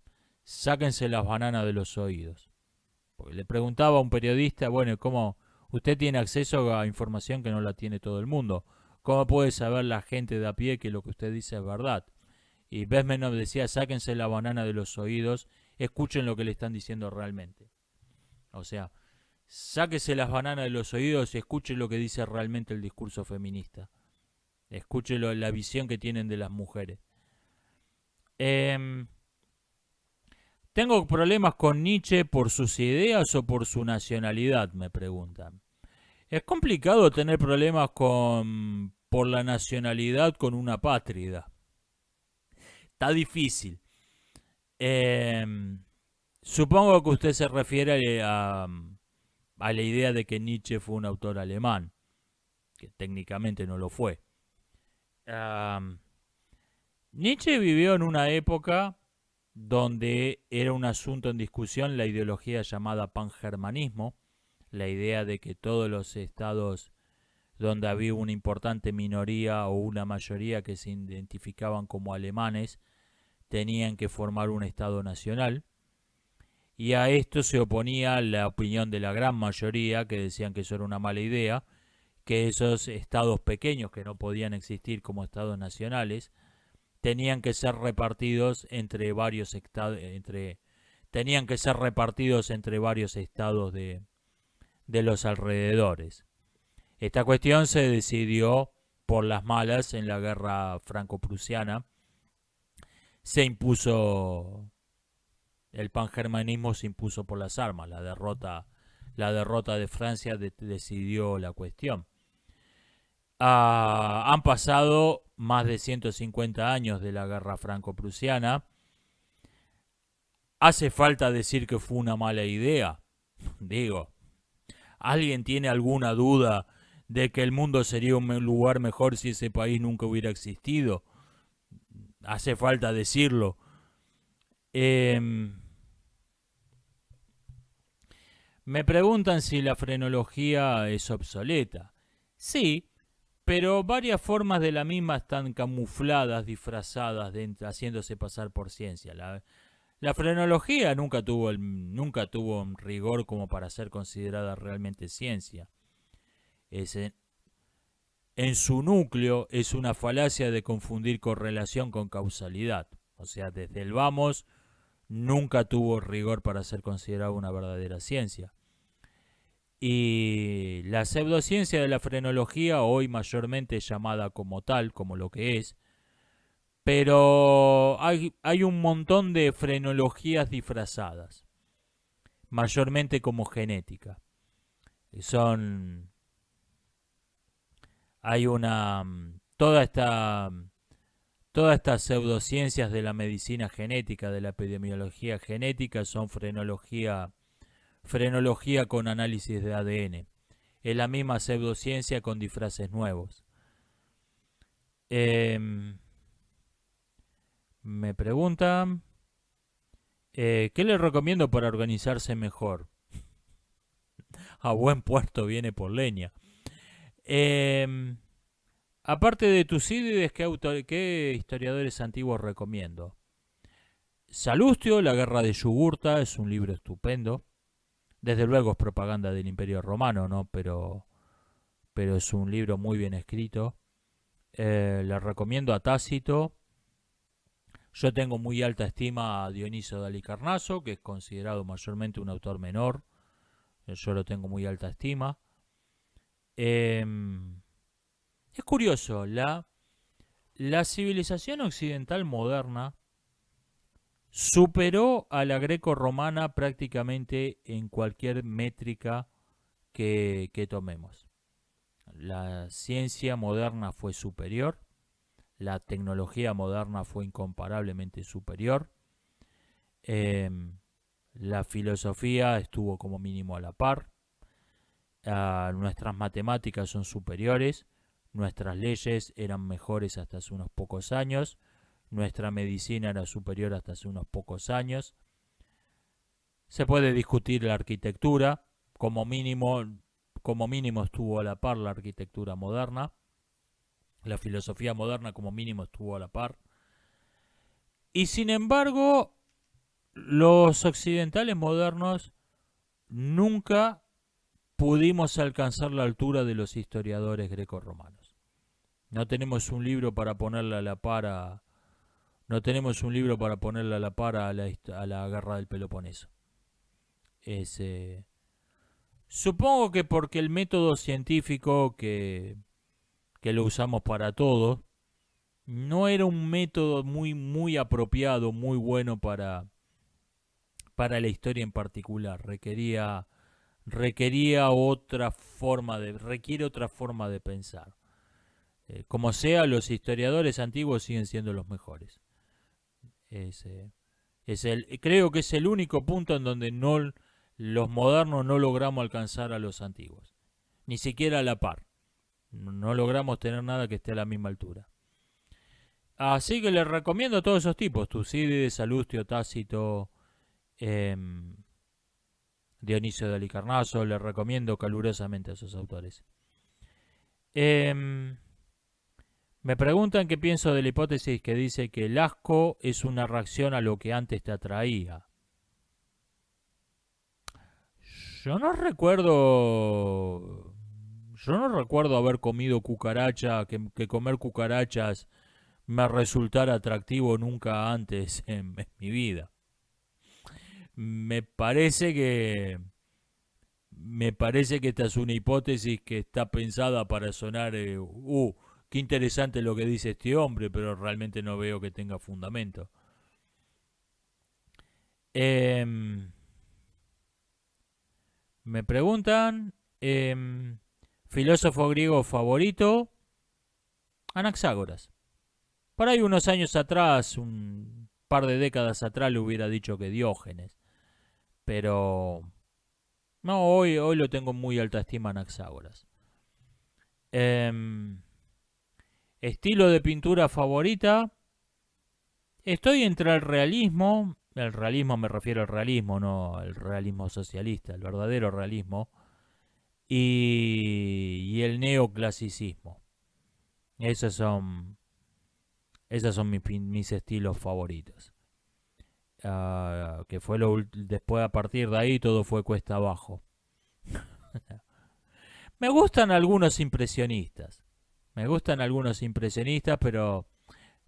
Sáquense las bananas de los oídos. Porque le preguntaba a un periodista, bueno, ¿cómo usted tiene acceso a información que no la tiene todo el mundo? ¿Cómo puede saber la gente de a pie que lo que usted dice es verdad? Y Bezmenov decía, sáquense la banana de los oídos, escuchen lo que le están diciendo realmente. O sea, sáquense las bananas de los oídos y escuchen lo que dice realmente el discurso feminista. Escuchen la visión que tienen de las mujeres. ¿Tengo problemas con Nietzsche por sus ideas o por su nacionalidad? Me preguntan. Es complicado tener problemas por la nacionalidad con una apátrida. Está difícil. Supongo que usted se refiere a la idea de que Nietzsche fue un autor alemán, que técnicamente no lo fue. Nietzsche vivió en una época donde era un asunto en discusión la ideología llamada pangermanismo, la idea de que todos los estados donde había una importante minoría o una mayoría que se identificaban como alemanes tenían que formar un estado nacional, y a esto se oponía la opinión de la gran mayoría que decían que eso era una mala idea, que esos estados pequeños que no podían existir como estados nacionales tenían que ser repartidos entre varios estados, de los alrededores. Esta cuestión se decidió por las malas en la guerra franco-prusiana. Se impuso, el pangermanismo se impuso por las armas. La derrota de Francia decidió la cuestión. Han pasado más de 150 años de la guerra franco-prusiana. ¿Hace falta decir que fue una mala idea? Digo, ¿alguien tiene alguna duda de que el mundo sería un lugar mejor si ese país nunca hubiera existido? Hace falta decirlo. Me preguntan si la frenología es obsoleta. Sí, pero varias formas de la misma están camufladas, disfrazadas, haciéndose pasar por ciencia. La frenología nunca tuvo un rigor como para ser considerada realmente ciencia. En su núcleo es una falacia de confundir correlación con causalidad. O sea, desde el vamos nunca tuvo rigor para ser considerada una verdadera ciencia. Y la pseudociencia de la frenología, hoy mayormente llamada como tal, como lo que es, pero hay un montón de frenologías disfrazadas, mayormente como genética. Hay una todas estas pseudociencias de la medicina genética, de la epidemiología genética, son frenología con análisis de ADN. Es la misma pseudociencia con disfraces nuevos. Me preguntan, ¿qué les recomiendo para organizarse mejor? A buen puerto viene por leña. Aparte de Tucídides, ¿qué historiadores antiguos recomiendo? Salustio, La guerra de Yugurta, es un libro estupendo. Desde luego es propaganda del Imperio Romano, ¿no? Pero es un libro muy bien escrito. Le recomiendo a Tácito. Yo tengo muy alta estima a Dioniso de Halicarnaso, que es considerado mayormente un autor menor. Yo lo tengo muy alta estima. Es curioso, la civilización occidental moderna superó a la greco-romana prácticamente en cualquier métrica que tomemos. La ciencia moderna fue superior, la tecnología moderna fue incomparablemente superior, la filosofía estuvo como mínimo a la par, nuestras matemáticas son superiores, nuestras leyes eran mejores hasta hace unos pocos años, nuestra medicina era superior hasta hace unos pocos años. Se puede discutir la arquitectura, como mínimo estuvo a la par la arquitectura moderna, la filosofía moderna como mínimo estuvo a la par. Y sin embargo, los occidentales modernos nunca pudimos alcanzar la altura de los historiadores greco-romanos. No tenemos un libro para ponerle a la par a la guerra del Peloponeso. Supongo que porque el método científico que lo usamos para todo no era un método muy apropiado, muy bueno para la historia en particular. Requiere otra forma de pensar. Como sea, los historiadores antiguos siguen siendo los mejores. Creo que es el único punto en donde los modernos no logramos alcanzar a los antiguos. Ni siquiera a la par. No logramos tener nada que esté a la misma altura. Así que les recomiendo a todos esos tipos. Tucídides, Salustio, Tácito, Dionisio de Halicarnaso. Les recomiendo calurosamente a esos autores. Me preguntan qué pienso de la hipótesis que dice que el asco es una reacción a lo que antes te atraía. Yo no recuerdo haber comido cucaracha, que comer cucarachas me resultara atractivo nunca antes en mi vida. Me parece que esta es una hipótesis que está pensada para sonar, qué interesante lo que dice este hombre, pero realmente no veo que tenga fundamento. Me preguntan, filósofo griego favorito, Anaxágoras. Por ahí unos años atrás, un par de décadas atrás, le hubiera dicho que Diógenes. Pero no, hoy lo tengo en muy alta estima Anaxágoras. Estilo de pintura favorita. Estoy entre el realismo me refiero al realismo, no al realismo socialista, el verdadero realismo, y el neoclasicismo. Esos son mis estilos favoritos. que fue después, a partir de ahí todo fue cuesta abajo. Me gustan algunos impresionistas. Me gustan algunos impresionistas, pero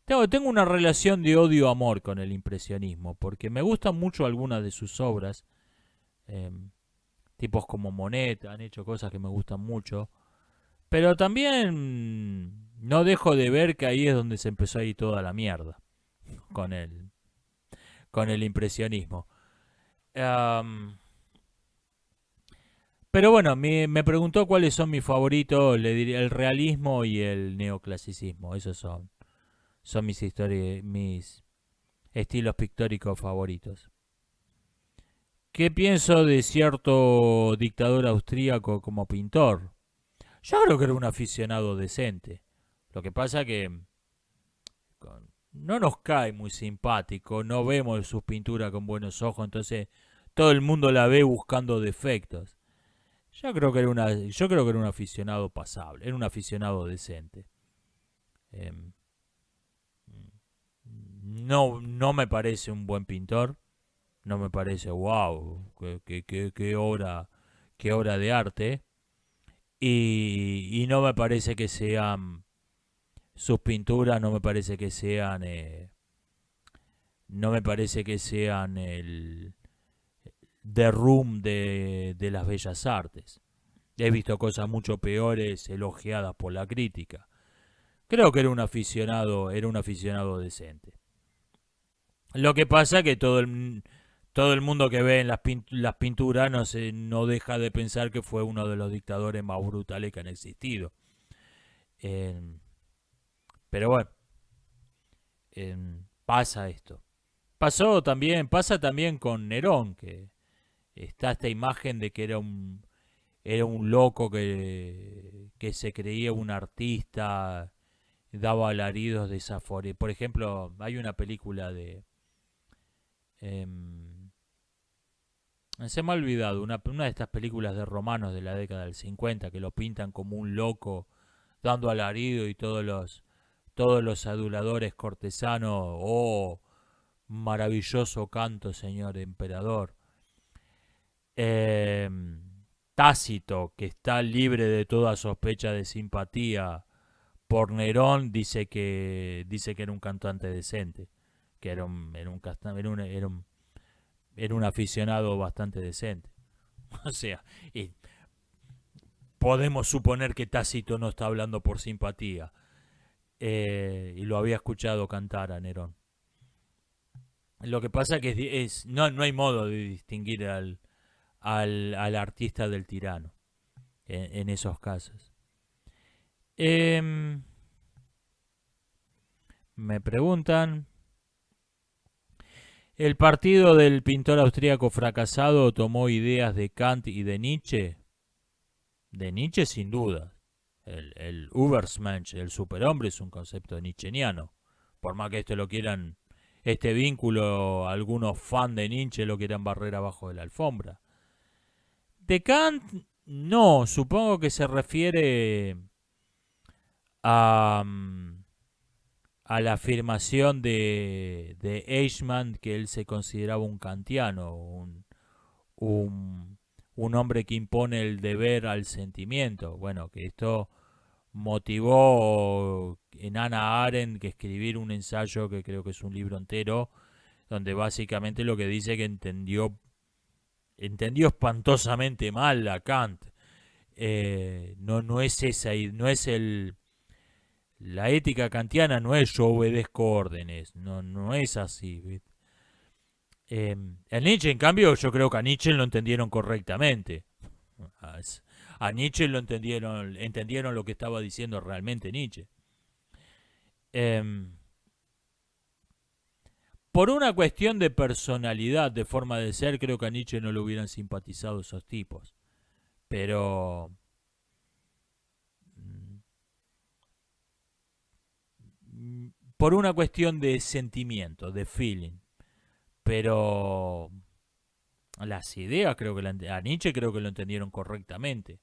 tengo una relación de odio-amor con el impresionismo, porque me gustan mucho algunas de sus obras. Tipos como Monet han hecho cosas que me gustan mucho, pero también no dejo de ver que ahí es donde se empezó a ir toda la mierda con el impresionismo. Pero bueno, me preguntó cuáles son mis favoritos. Le diría el realismo y el neoclasicismo. Esos son mis estilos pictóricos favoritos. ¿Qué pienso de cierto dictador austríaco como pintor? Yo creo que era un aficionado decente. Lo que pasa que no nos cae muy simpático, no vemos sus pinturas con buenos ojos, entonces todo el mundo la ve buscando defectos. Yo creo que era un aficionado pasable, era un aficionado decente. No me parece un buen pintor, no me parece wow, qué obra de arte, y no me parece que sean sus pinturas, no me parece que sean el The Room de las bellas artes. He visto cosas mucho peores elogiadas por la crítica. Creo que era un aficionado decente. Lo que pasa que todo el mundo que ve en las pinturas no deja de pensar que fue uno de los dictadores más brutales que han existido. Pero bueno, pasa esto. Pasa también con Nerón, que está esta imagen de que era un loco que se creía un artista, daba alaridos de esa forma. Por ejemplo, hay una película se me ha olvidado, una de estas películas de romanos de la década del 50 que lo pintan como un loco dando alarido y todos los aduladores cortesanos, oh, maravilloso canto, señor emperador. Tácito, que está libre de toda sospecha de simpatía por Nerón, dice que era un cantante decente, que era un aficionado bastante decente. O sea, y podemos suponer que Tácito no está hablando por simpatía, y lo había escuchado cantar a Nerón. Lo que pasa que no hay modo de distinguir al artista del tirano en esos casos. Me preguntan, ¿el partido del pintor austríaco fracasado tomó ideas de Kant y de Nietzsche? De Nietzsche sin duda. El Übermensch, el superhombre, es un concepto nietzscheniano. Por más que este vínculo, algunos fans de Nietzsche lo quieran barrer abajo de la alfombra. De Kant, no, supongo que se refiere a la afirmación de Eichmann, que él se consideraba un kantiano, un hombre que impone el deber al sentimiento. Bueno, que esto motivó en Hannah Arendt que escribir un ensayo que creo que es un libro entero, donde básicamente lo que dice que entendió espantosamente mal a Kant. No es esa, no es la ética kantiana, no es yo obedezco órdenes, no es así. El Nietzsche, en cambio, yo creo que a Nietzsche lo entendieron correctamente. A Nietzsche lo entendieron lo que estaba diciendo realmente Nietzsche. Por una cuestión de personalidad, de forma de ser, creo que a Nietzsche no le hubieran simpatizado esos tipos. Pero por una cuestión de sentimiento, de feeling. Pero las ideas creo que a Nietzsche creo que lo entendieron correctamente.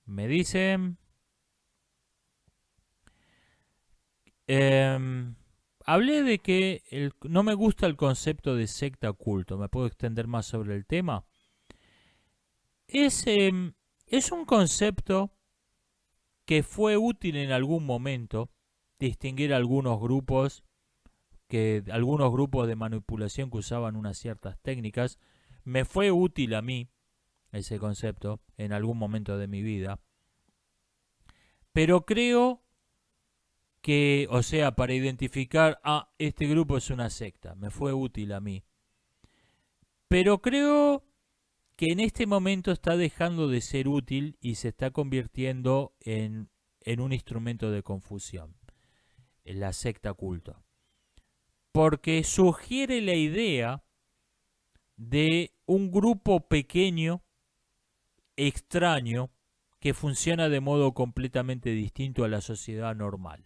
Me dicen hablé de que no me gusta el concepto de secta culto. ¿Me puedo extender más sobre el tema? Es un concepto que fue útil en algún momento distinguir algunos grupos de manipulación que usaban unas ciertas técnicas. Me fue útil a mí ese concepto en algún momento de mi vida. Pero creo que, o sea, para identificar, este grupo es una secta, me fue útil a mí. Pero creo que en este momento está dejando de ser útil y se está convirtiendo en un instrumento de confusión, en la secta culto. Porque sugiere la idea de un grupo pequeño, extraño, que funciona de modo completamente distinto a la sociedad normal.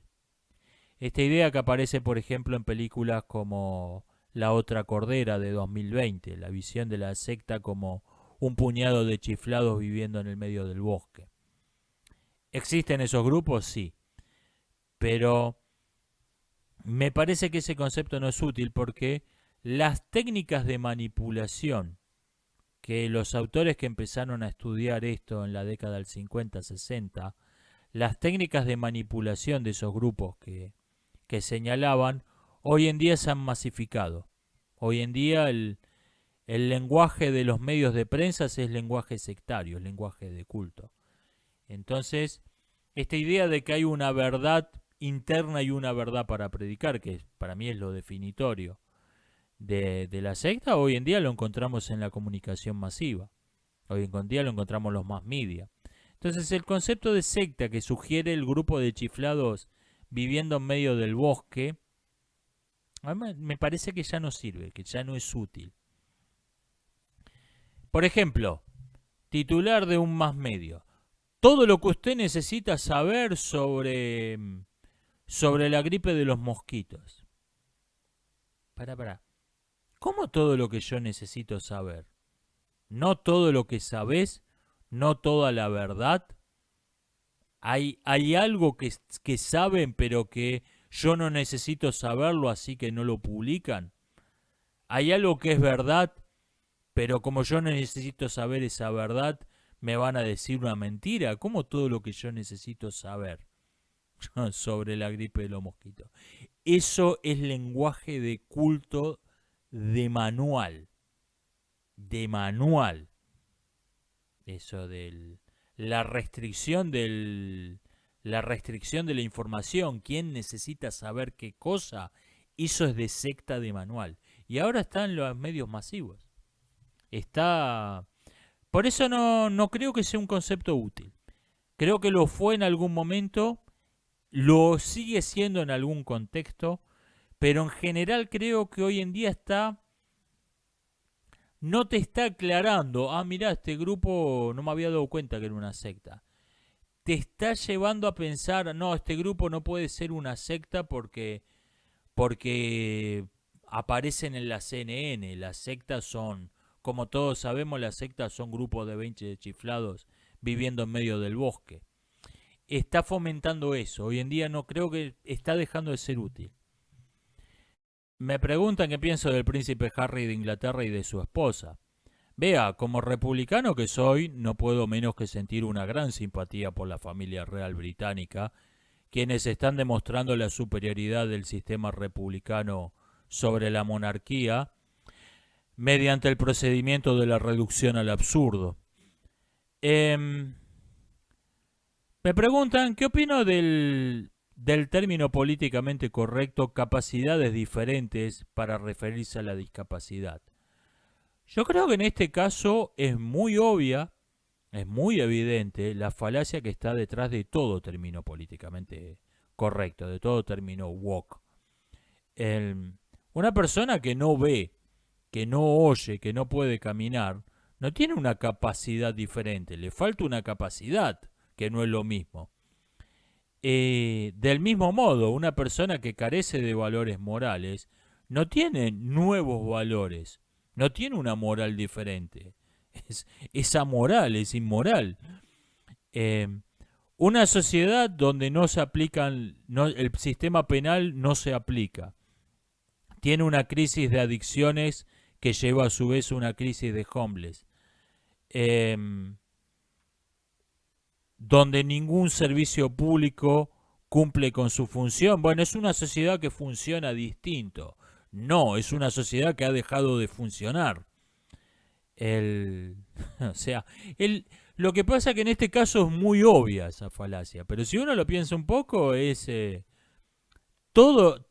Esta idea que aparece, por ejemplo, en películas como La otra cordera de 2020, la visión de la secta como un puñado de chiflados viviendo en el medio del bosque. ¿Existen esos grupos? Sí. Pero me parece que ese concepto no es útil porque las técnicas de manipulación que los autores que empezaron a estudiar esto en la década del 50-60, las técnicas de manipulación de esos grupos que señalaban, hoy en día se han masificado. Hoy en día el lenguaje de los medios de prensa es lenguaje sectario, es lenguaje de culto. Entonces, esta idea de que hay una verdad interna y una verdad para predicar, que para mí es lo definitorio de la secta, hoy en día lo encontramos en la comunicación masiva. Hoy en día lo encontramos en los mass media. Entonces, el concepto de secta que sugiere el grupo de chiflados viviendo en medio del bosque, a mí me parece que ya no sirve, que ya no es útil. Por ejemplo, titular de un mass medio: todo lo que usted necesita saber sobre la gripe de los mosquitos. Pará. ¿Cómo todo lo que yo necesito saber? ¿No todo lo que sabés? ¿No toda la verdad? ¿Hay algo que saben pero que yo no necesito saberlo, así que no lo publican? ¿Hay algo que es verdad, pero como yo no necesito saber esa verdad, me van a decir una mentira? ¿Cómo todo lo que yo necesito saber sobre la gripe de los mosquitos? Eso es lenguaje de culto de manual. Eso de la restricción de la información. ¿Quién necesita saber qué cosa? Eso es de secta de manual. Y ahora está en los medios masivos. Por eso no creo que sea un concepto útil. Creo que lo fue en algún momento, lo sigue siendo en algún contexto, pero en general creo que hoy en día no te está aclarando, mirá, este grupo no me había dado cuenta que era una secta. Te está llevando a pensar, no, este grupo no puede ser una secta porque aparecen en la CNN. Las sectas son, como todos sabemos, las sectas son grupos de 20 chiflados viviendo en medio del bosque. Está fomentando eso. Hoy en día no creo que está dejando de ser útil. Me preguntan qué pienso del príncipe Harry de Inglaterra y de su esposa. Vea, como republicano que soy, no puedo menos que sentir una gran simpatía por la familia real británica, quienes están demostrando la superioridad del sistema republicano sobre la monarquía mediante el procedimiento de la reducción al absurdo. Me preguntan qué opino del término políticamente correcto, capacidades diferentes para referirse a la discapacidad. Yo creo que en este caso es muy obvia, es muy evidente la falacia que está detrás de todo término políticamente correcto, de todo término woke. Una persona que no ve, que no oye, que no puede caminar, no tiene una capacidad diferente, le falta una capacidad, que no es lo mismo. Del mismo modo, una persona que carece de valores morales no tiene nuevos valores, no tiene una moral diferente, es amoral, es inmoral. Una sociedad donde no se aplican, el sistema penal no se aplica, tiene una crisis de adicciones que lleva a su vez una crisis de homeless. Donde ningún servicio público cumple con su función. Bueno, es una sociedad que funciona distinto. No, es una sociedad que ha dejado de funcionar. O sea, lo que pasa que en este caso es muy obvia esa falacia, pero si uno lo piensa un poco, es toda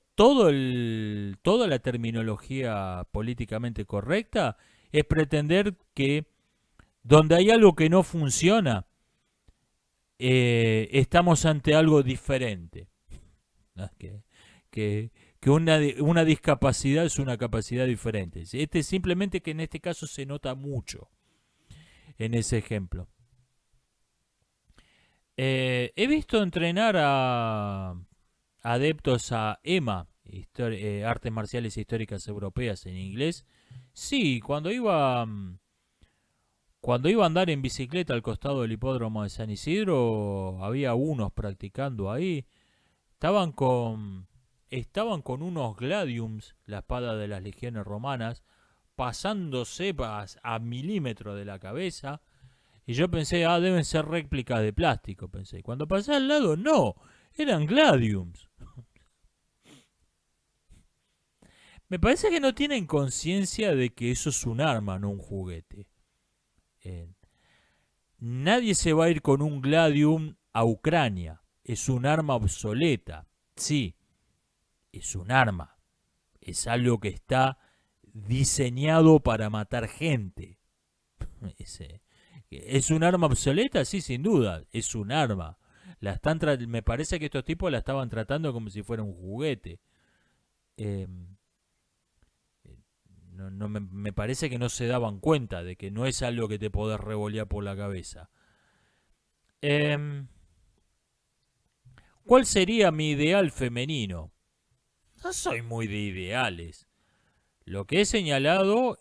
la terminología políticamente correcta es pretender que donde hay algo que no funciona, estamos ante algo diferente. ¿No? Que una discapacidad es una capacidad diferente. Simplemente que en este caso se nota mucho en ese ejemplo. He visto entrenar a adeptos a EMA, artes marciales históricas europeas en inglés. Sí, cuando iba a andar en bicicleta al costado del hipódromo de San Isidro, había unos practicando ahí. Estaban con unos gladiums, la espada de las legiones romanas, pasándose a milímetros de la cabeza. Y yo pensé, deben ser réplicas de plástico, pensé. Cuando pasé al lado, no, eran gladiums. Me parece que no tienen conciencia de que eso es un arma, no un juguete. Nadie se va a ir con un gladium a Ucrania. Es un arma obsoleta. Sí, es un arma. Es algo que está diseñado para matar gente. ¿Es un arma obsoleta? Sí, sin duda. Es un arma. Me parece que estos tipos la estaban tratando como si fuera un juguete. Me parece que no se daban cuenta de que no es algo que te podés revolear por la cabeza. ¿Cuál sería mi ideal femenino? No soy muy de ideales. Lo que he señalado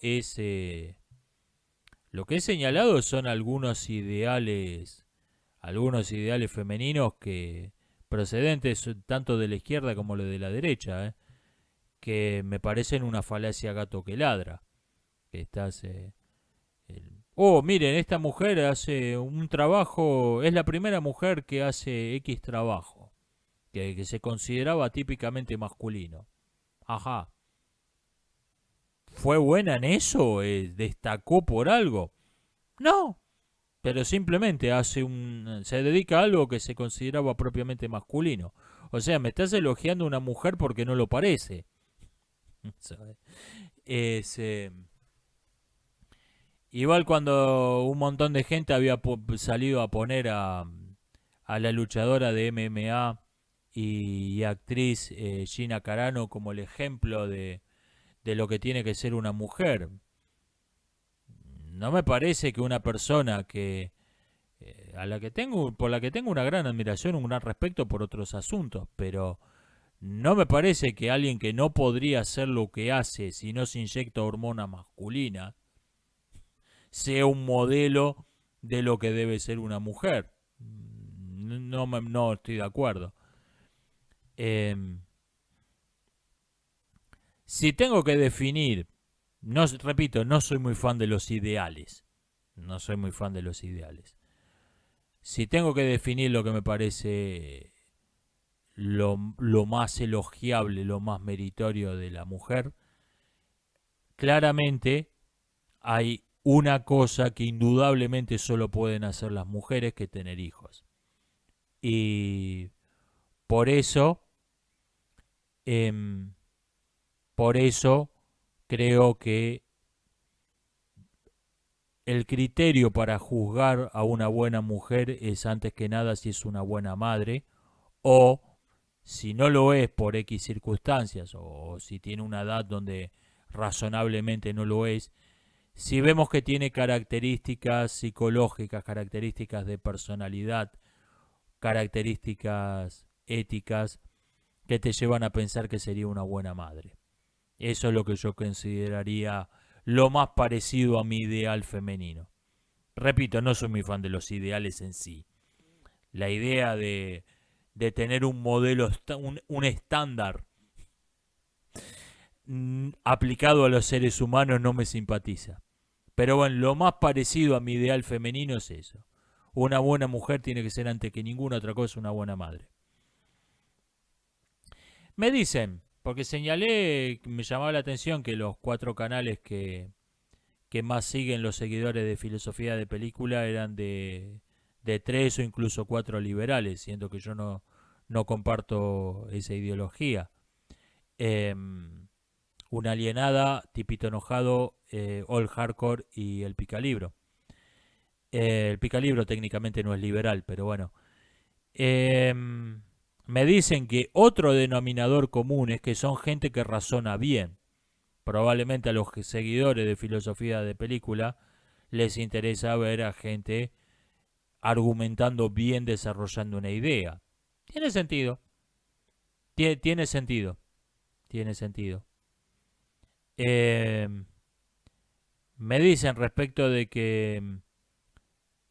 son algunos ideales femeninos que procedentes tanto de la izquierda como de la derecha, que me parecen una falacia gato que ladra. Que miren, esta mujer hace un trabajo, es la primera mujer que hace X trabajo, que se consideraba típicamente masculino. Ajá. ¿Fue buena en eso? ¿Destacó por algo? No, pero simplemente se dedica a algo que se consideraba propiamente masculino. O sea, me estás elogiando a una mujer porque no lo parece. Igual cuando un montón de gente había salido a poner a la luchadora de MMA y actriz Gina Carano como el ejemplo de lo que tiene que ser una mujer. No me parece que una persona por la que tengo una gran admiración, un gran respeto por otros asuntos, pero no me parece que alguien que no podría hacer lo que hace si no se inyecta hormona masculina sea un modelo de lo que debe ser una mujer. No estoy de acuerdo. Si tengo que definir, repito, no soy muy fan de los ideales. No soy muy fan de los ideales. Si tengo que definir lo que me parece lo más elogiable, lo más meritorio de la mujer, claramente hay una cosa que indudablemente solo pueden hacer las mujeres, que tener hijos. Y por eso creo que el criterio para juzgar a una buena mujer es antes que nada si es una buena madre, o si no lo es por X circunstancias, o si tiene una edad donde razonablemente no lo es, si vemos que tiene características psicológicas, características de personalidad, características éticas que te llevan a pensar que sería una buena madre. Eso es lo que yo consideraría lo más parecido a mi ideal femenino. Repito, no soy muy fan de los ideales en sí. La idea de tener un modelo, un estándar aplicado a los seres humanos no me simpatiza. Pero bueno, lo más parecido a mi ideal femenino es eso. Una buena mujer tiene que ser antes que ninguna otra cosa una buena madre. Me dicen, porque señalé, me llamaba la atención que los 4 canales que más siguen los seguidores de filosofía de película eran de 3 o incluso 4 liberales, siendo que yo no comparto esa ideología. Una alienada, Tipito enojado, All Hardcore y el Picalibro. El Picalibro técnicamente no es liberal, pero bueno. Me dicen que otro denominador común es que son gente que razona bien. Probablemente a los seguidores de filosofía de película les interesa ver a gente argumentando bien, desarrollando una idea. Tiene sentido. Tiene sentido. Tiene sentido. Me dicen respecto de que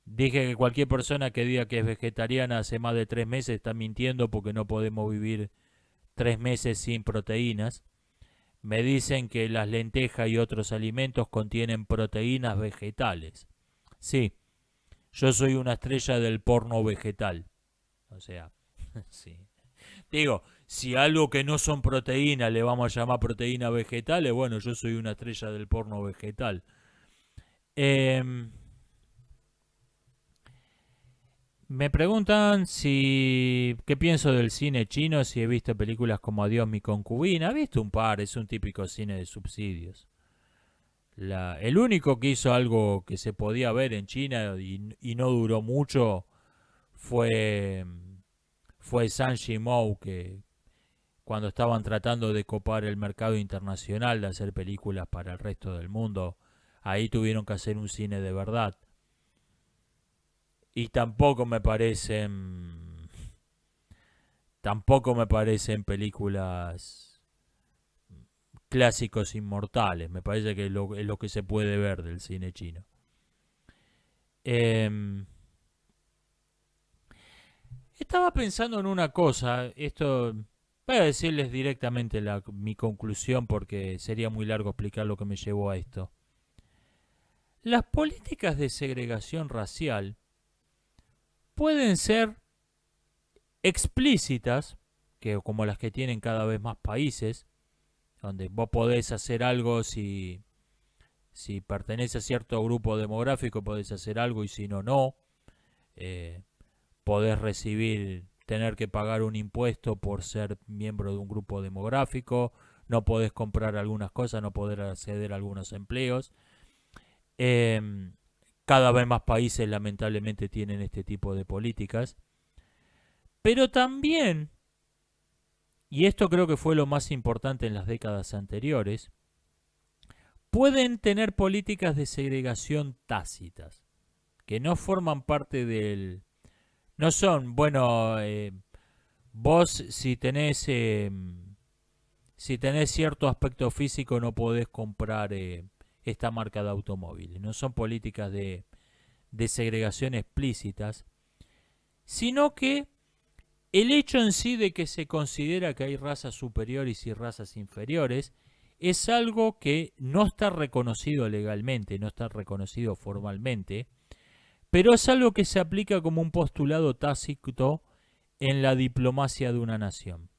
dije que cualquier persona que diga que es vegetariana hace más de 3 meses está mintiendo porque no podemos vivir 3 meses sin proteínas. Me dicen que las lentejas y otros alimentos contienen proteínas vegetales. Sí, yo soy una estrella del porno vegetal. O sea, sí. Digo, si algo que no son proteínas le vamos a llamar proteínas vegetales, bueno, yo soy una estrella del porno vegetal. Me preguntan qué pienso del cine chino, si he visto películas como Adiós mi concubina. He visto un par, es un típico cine de subsidios. El único que hizo algo que se podía ver en China y no duró mucho fue Zhang Yimou, que cuando estaban tratando de copar el mercado internacional, de hacer películas para el resto del mundo, ahí tuvieron que hacer un cine de verdad. Y tampoco me parecen películas clásicos inmortales. Me parece que es lo que se puede ver del cine chino. Estaba pensando en una cosa. Esto voy a decirles directamente mi conclusión porque sería muy largo explicar lo que me llevó a esto. Las políticas de segregación racial pueden ser explícitas, como las que tienen cada vez más países, donde vos podés hacer algo si pertenece a cierto grupo demográfico, podés hacer algo y si no, no. Podés tener que pagar un impuesto por ser miembro de un grupo demográfico, no podés comprar algunas cosas, no podés acceder a algunos empleos. Cada vez más países lamentablemente tienen este tipo de políticas. Pero también, y esto creo que fue lo más importante en las décadas anteriores, pueden tener políticas de segregación tácitas, que no forman parte del... No son, bueno, vos si tenés cierto aspecto físico no podés comprar esta marca de automóviles. No son políticas de segregación explícitas, sino que el hecho en sí de que se considera que hay razas superiores y razas inferiores es algo que no está reconocido legalmente, no está reconocido formalmente, pero es algo que se aplica como un postulado tácito en la diplomacia de una nación.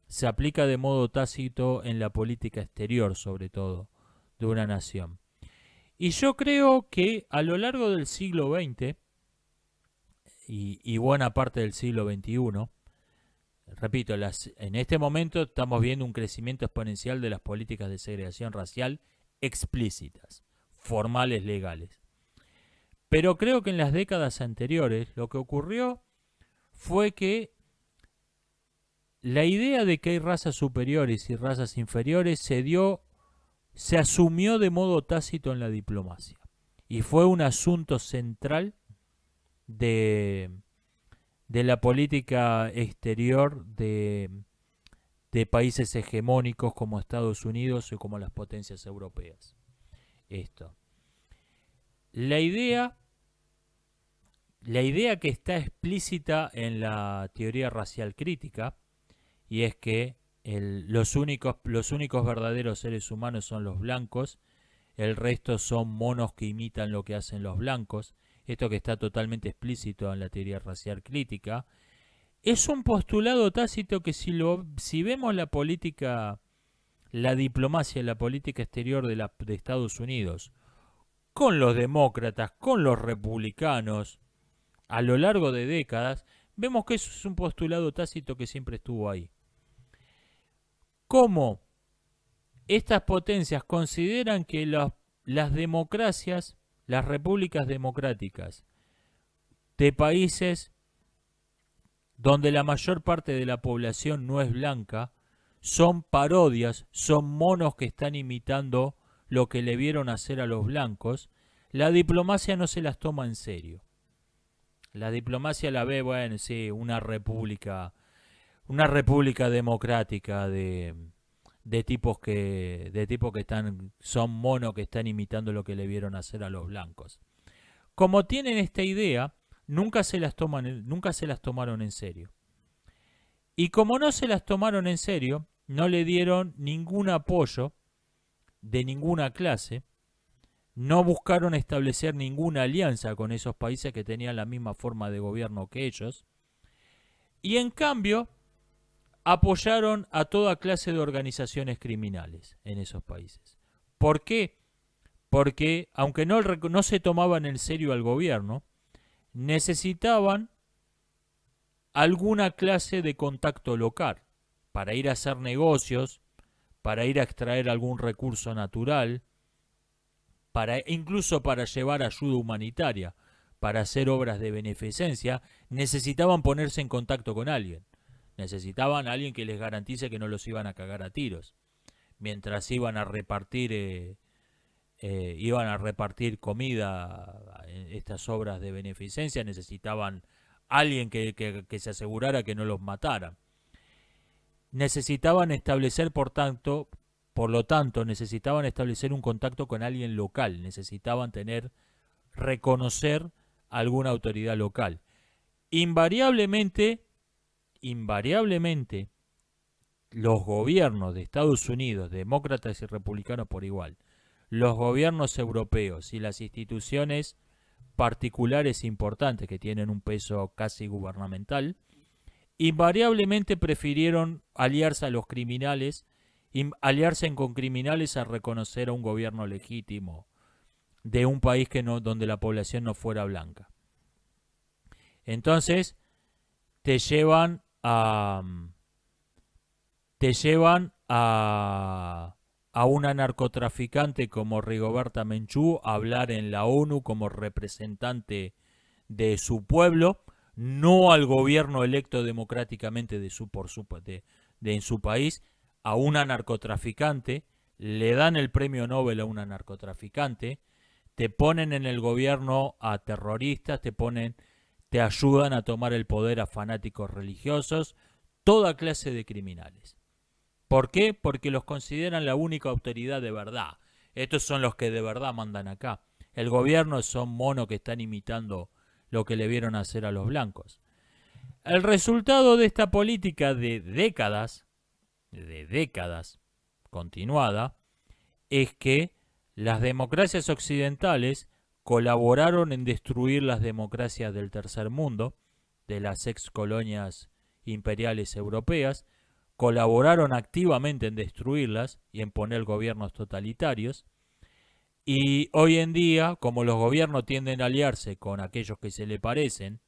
Se aplica de modo tácito en la política exterior, sobre todo, de una nación. Y yo creo que a lo largo del siglo XX y buena parte del siglo XXI, repito, en este momento estamos viendo un crecimiento exponencial de las políticas de segregación racial explícitas, formales, legales. Pero creo que en las décadas anteriores lo que ocurrió fue que la idea de que hay razas superiores y razas inferiores se asumió de modo tácito en la diplomacia. Y fue un asunto central de la política exterior de países hegemónicos como Estados Unidos y como las potencias europeas. Esto. La idea que está explícita en la teoría racial crítica, y es que los únicos verdaderos seres humanos son los blancos, el resto son monos que imitan lo que hacen los blancos. Esto que está totalmente explícito en la teoría racial crítica. Es un postulado tácito que si vemos la política, la diplomacia, la política exterior de Estados Unidos, con los demócratas, con los republicanos, a lo largo de décadas, vemos que eso es un postulado tácito que siempre estuvo ahí. Cómo estas potencias consideran que las democracias, las repúblicas democráticas de países donde la mayor parte de la población no es blanca, son parodias, son monos que están imitando lo que le vieron hacer a los blancos, la diplomacia no se las toma en serio. La diplomacia la ve, bueno, sí, una república democrática de tipos que son monos que están imitando lo que le vieron hacer a los blancos. Como tienen esta idea, nunca se las tomaron en serio. Y como no se las tomaron en serio, no le dieron ningún apoyo de ninguna clase, no buscaron establecer ninguna alianza con esos países que tenían la misma forma de gobierno que ellos, y en cambio apoyaron a toda clase de organizaciones criminales en esos países. ¿Por qué? Porque aunque no se tomaban en serio al gobierno, necesitaban alguna clase de contacto local para ir a hacer negocios, para ir a extraer algún recurso natural, incluso para llevar ayuda humanitaria, para hacer obras de beneficencia. Necesitaban ponerse en contacto con alguien. Necesitaban a alguien que les garantice que no los iban a cagar a tiros. Mientras iban a repartir comida en estas obras de beneficencia, necesitaban alguien que se asegurara que no los mataran. Necesitaban establecer, por lo tanto, necesitaban establecer un contacto con alguien local. Necesitaban reconocer alguna autoridad local. Invariablemente, los gobiernos de Estados Unidos, demócratas y republicanos por igual, los gobiernos europeos y las instituciones particulares importantes que tienen un peso casi gubernamental, invariablemente prefirieron aliarse a los criminales, aliarse con criminales a reconocer a un gobierno legítimo de un país donde la población no fuera blanca. Entonces te llevan a una narcotraficante como Rigoberta Menchú a hablar en la ONU como representante de su pueblo, no al gobierno electo democráticamente en su país, a una narcotraficante. Le dan el premio Nobel a una narcotraficante, te ponen en el gobierno a terroristas, te ayudan a tomar el poder a fanáticos religiosos, toda clase de criminales. ¿Por qué? Porque los consideran la única autoridad de verdad. Estos son los que de verdad mandan acá. El gobierno son monos que están imitando lo que le vieron hacer a los blancos. El resultado de esta política de décadas continuada, es que las democracias occidentales colaboraron en destruir las democracias del tercer mundo, de las ex colonias imperiales europeas, colaboraron activamente en destruirlas y en poner gobiernos totalitarios. Y hoy en día, como los gobiernos tienden a aliarse con aquellos que se le parecen,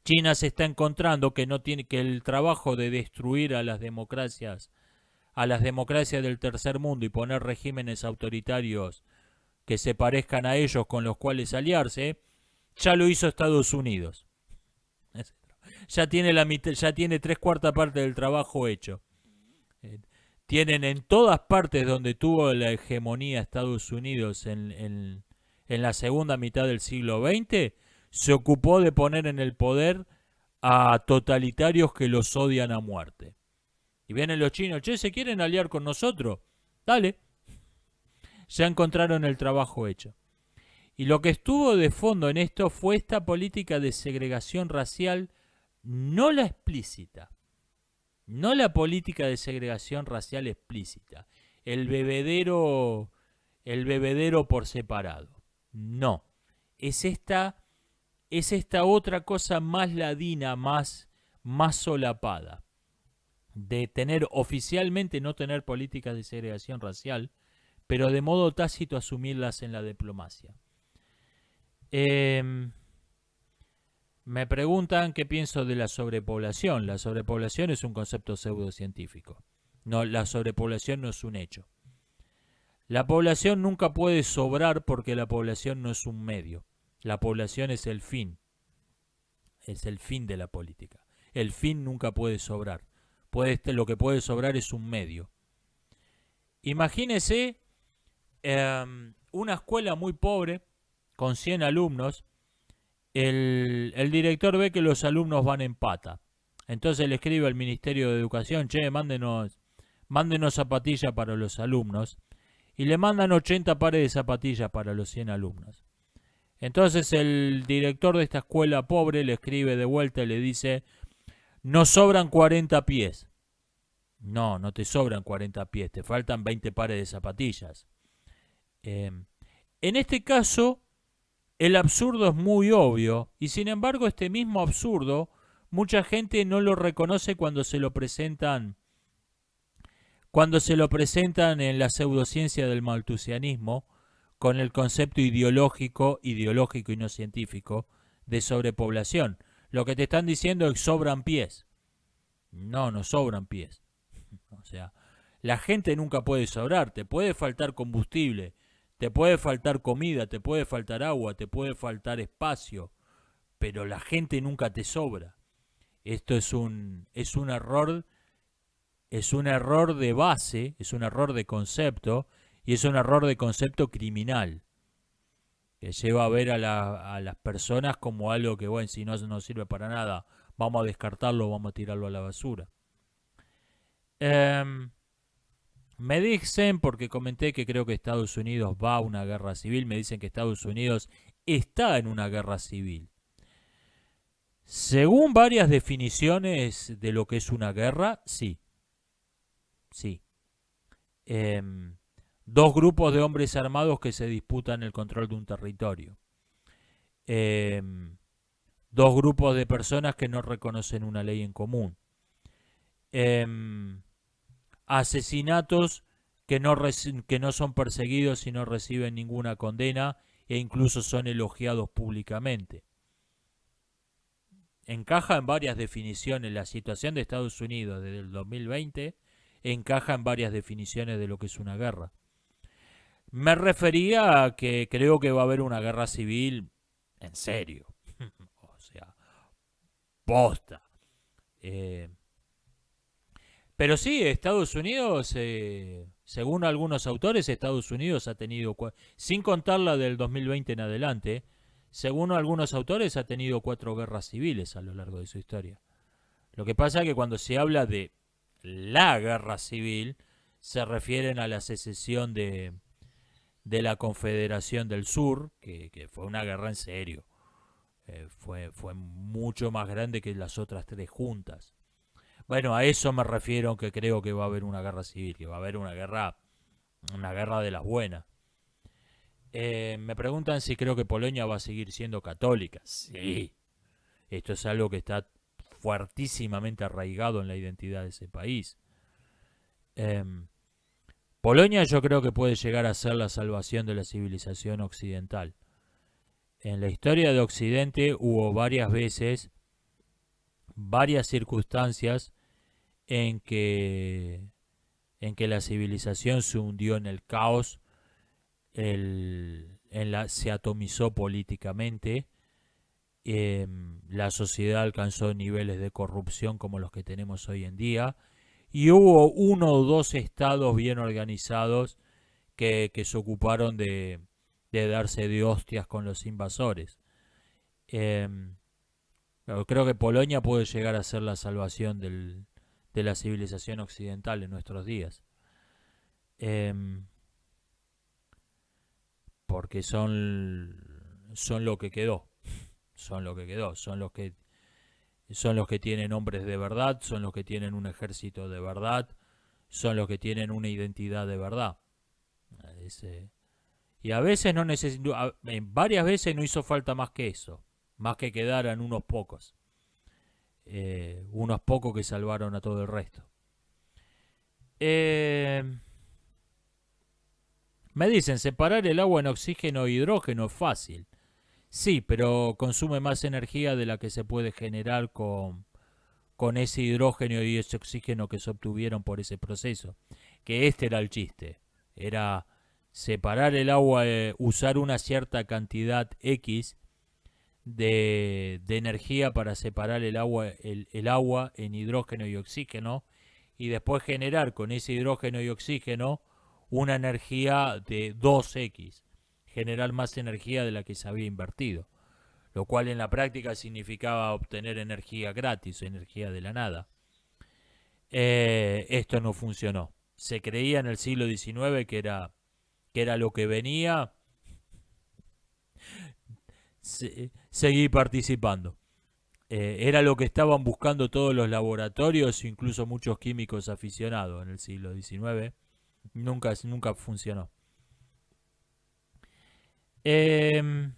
China se está encontrando que el trabajo de destruir a las democracias del tercer mundo y poner regímenes autoritarios que se parezcan a ellos con los cuales aliarse, ya lo hizo Estados Unidos. Ya tiene 3/4 parte del trabajo hecho. Tienen en todas partes donde tuvo la hegemonía Estados Unidos en la segunda mitad del siglo XX, se ocupó de poner en el poder a totalitarios que los odian a muerte. Y vienen los chinos, che, ¿se quieren aliar con nosotros? Dale. Ya encontraron el trabajo hecho. Y lo que estuvo de fondo en esto fue esta política de segregación racial, no la explícita, No la política de segregación racial explícita, el bebedero por separado. No, es esta otra cosa más ladina, más solapada, de tener oficialmente no tener políticas de segregación racial, pero de modo tácito asumirlas en la diplomacia. Me preguntan qué pienso de la sobrepoblación. La sobrepoblación es un concepto pseudocientífico. No, la sobrepoblación no es un hecho. La población nunca puede sobrar porque la población no es un medio. La población es el fin. Es el fin de la política. El fin nunca puede sobrar. Lo que puede sobrar es un medio. Imagínese una escuela muy pobre, con 100 alumnos. El director ve que los alumnos van en pata. Entonces le escribe al Ministerio de Educación: che, mándenos zapatillas para los alumnos. Y le mandan 80 pares de zapatillas para los 100 alumnos. Entonces el director de esta escuela pobre le escribe de vuelta y le dice: nos sobran 40 pies. No, no te sobran 40 pies, te faltan 20 pares de zapatillas. En este caso, el absurdo es muy obvio, y sin embargo este mismo absurdo, mucha gente no lo reconoce cuando se lo presentan en la pseudociencia del maltusianismo, con el concepto ideológico y no científico, de sobrepoblación. Lo que te están diciendo es que sobran pies. No, no sobran pies. O sea, la gente nunca puede sobrar. Te puede faltar combustible, te puede faltar comida, te puede faltar agua, te puede faltar espacio, pero la gente nunca te sobra. Esto es un error. Es un error de base, es un error de concepto, y es un error de concepto criminal, que lleva a ver a las personas como algo que, bueno, si no sirve para nada, vamos a descartarlo, vamos a tirarlo a la basura. Me dicen, porque comenté que creo que Estados Unidos va a una guerra civil, me dicen que Estados Unidos está en una guerra civil. Según varias definiciones de lo que es una guerra, sí. Sí. Dos grupos de hombres armados que se disputan el control de un territorio. Dos grupos de personas que no reconocen una ley en común. Asesinatos que no son perseguidos y no reciben ninguna condena e incluso son elogiados públicamente. Encaja en varias definiciones. La situación de Estados Unidos desde el 2020 encaja en varias definiciones de lo que es una guerra. Me refería a que creo que va a haber una guerra civil en serio. O sea, posta. Pero sí, Estados Unidos, según algunos autores, Estados Unidos ha tenido, sin contar la del 2020 en adelante, según algunos autores ha tenido 4 guerras civiles a lo largo de su historia. Lo que pasa es que cuando se habla de la guerra civil, se refieren a la secesión de la Confederación del Sur, que fue una guerra en serio. Fue mucho más grande que las otras 3 juntas. Bueno, a eso me refiero, que creo que va a haber una guerra civil, que va a haber una guerra de las buenas. Me preguntan si creo que Polonia va a seguir siendo católica. Sí, esto es algo que está fuertísimamente arraigado en la identidad de ese país. Polonia yo creo que puede llegar a ser la salvación de la civilización occidental. En la historia de Occidente hubo varias veces, varias circunstancias en que la civilización se hundió en el caos, se atomizó políticamente, la sociedad alcanzó niveles de corrupción como los que tenemos hoy en día, y hubo 1 o 2 estados bien organizados que se ocuparon de darse de hostias con los invasores. Creo que Polonia puede llegar a ser la salvación de la civilización occidental en nuestros días. Porque son lo que quedó. Son lo que quedó. Son los que son los que tienen hombres de verdad, son los que tienen un ejército de verdad, son los que tienen una identidad de verdad. Y a veces no necesito, varias veces no hizo falta más que eso, más que quedaran unos pocos que salvaron a todo el resto. Me dicen, separar el agua en oxígeno e hidrógeno es fácil. Sí, pero consume más energía de la que se puede generar con ese hidrógeno y ese oxígeno que se obtuvieron por ese proceso. Que este era el chiste. Era separar el agua, usar una cierta cantidad X de energía para separar el agua en hidrógeno y oxígeno, y después generar con ese hidrógeno y oxígeno una energía de 2X, generar más energía de la que se había invertido, lo cual en la práctica significaba obtener energía gratis, energía de la nada. Esto no funcionó. Se creía en el siglo XIX que era lo que venía. Seguí participando. Era lo que estaban buscando todos los laboratorios, incluso muchos químicos aficionados en el siglo XIX. Nunca funcionó. Me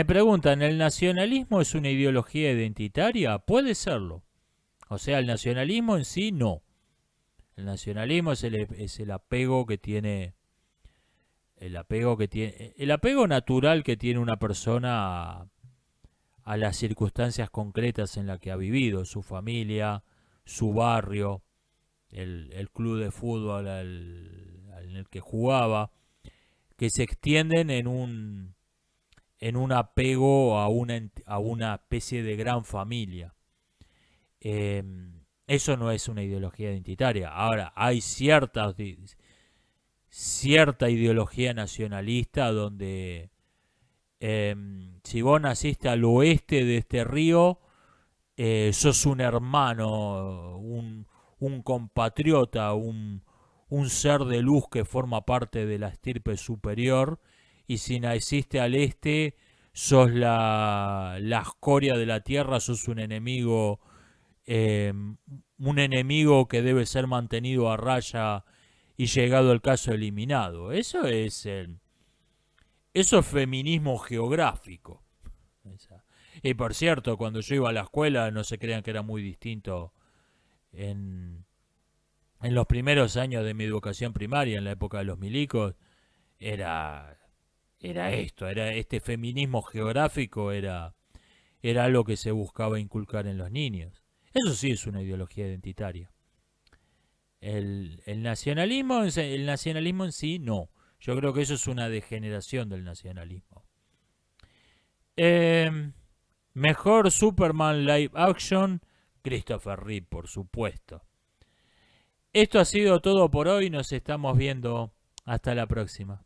preguntan, ¿el nacionalismo es una ideología identitaria? Puede serlo. O sea, el nacionalismo en sí no. El nacionalismo es el apego que tiene. El apego natural que tiene una persona a las circunstancias concretas en las que ha vivido, su familia, su barrio, el club de fútbol en el que jugaba, que se extienden en un apego a una especie de gran familia. Eso no es una ideología identitaria. Ahora, hay cierta ideología nacionalista donde si vos naciste al oeste de este río, sos un hermano, un compatriota, un ser de luz que forma parte de la estirpe superior, y si naciste al este, sos la escoria de la tierra, sos un enemigo que debe ser mantenido a raya y llegado el caso eliminado. Eso es feminismo geográfico. Y por cierto, cuando yo iba a la escuela, no se crean que era muy distinto en los primeros años de mi educación primaria, en la época de los milicos, era este feminismo geográfico era algo que se buscaba inculcar en los niños. Eso sí es una ideología identitaria. El nacionalismo en sí no. Yo creo que eso es una degeneración del nacionalismo. Mejor Superman live action, Christopher Reeve, por supuesto. Esto ha sido todo por hoy. Nos estamos viendo. Hasta la próxima.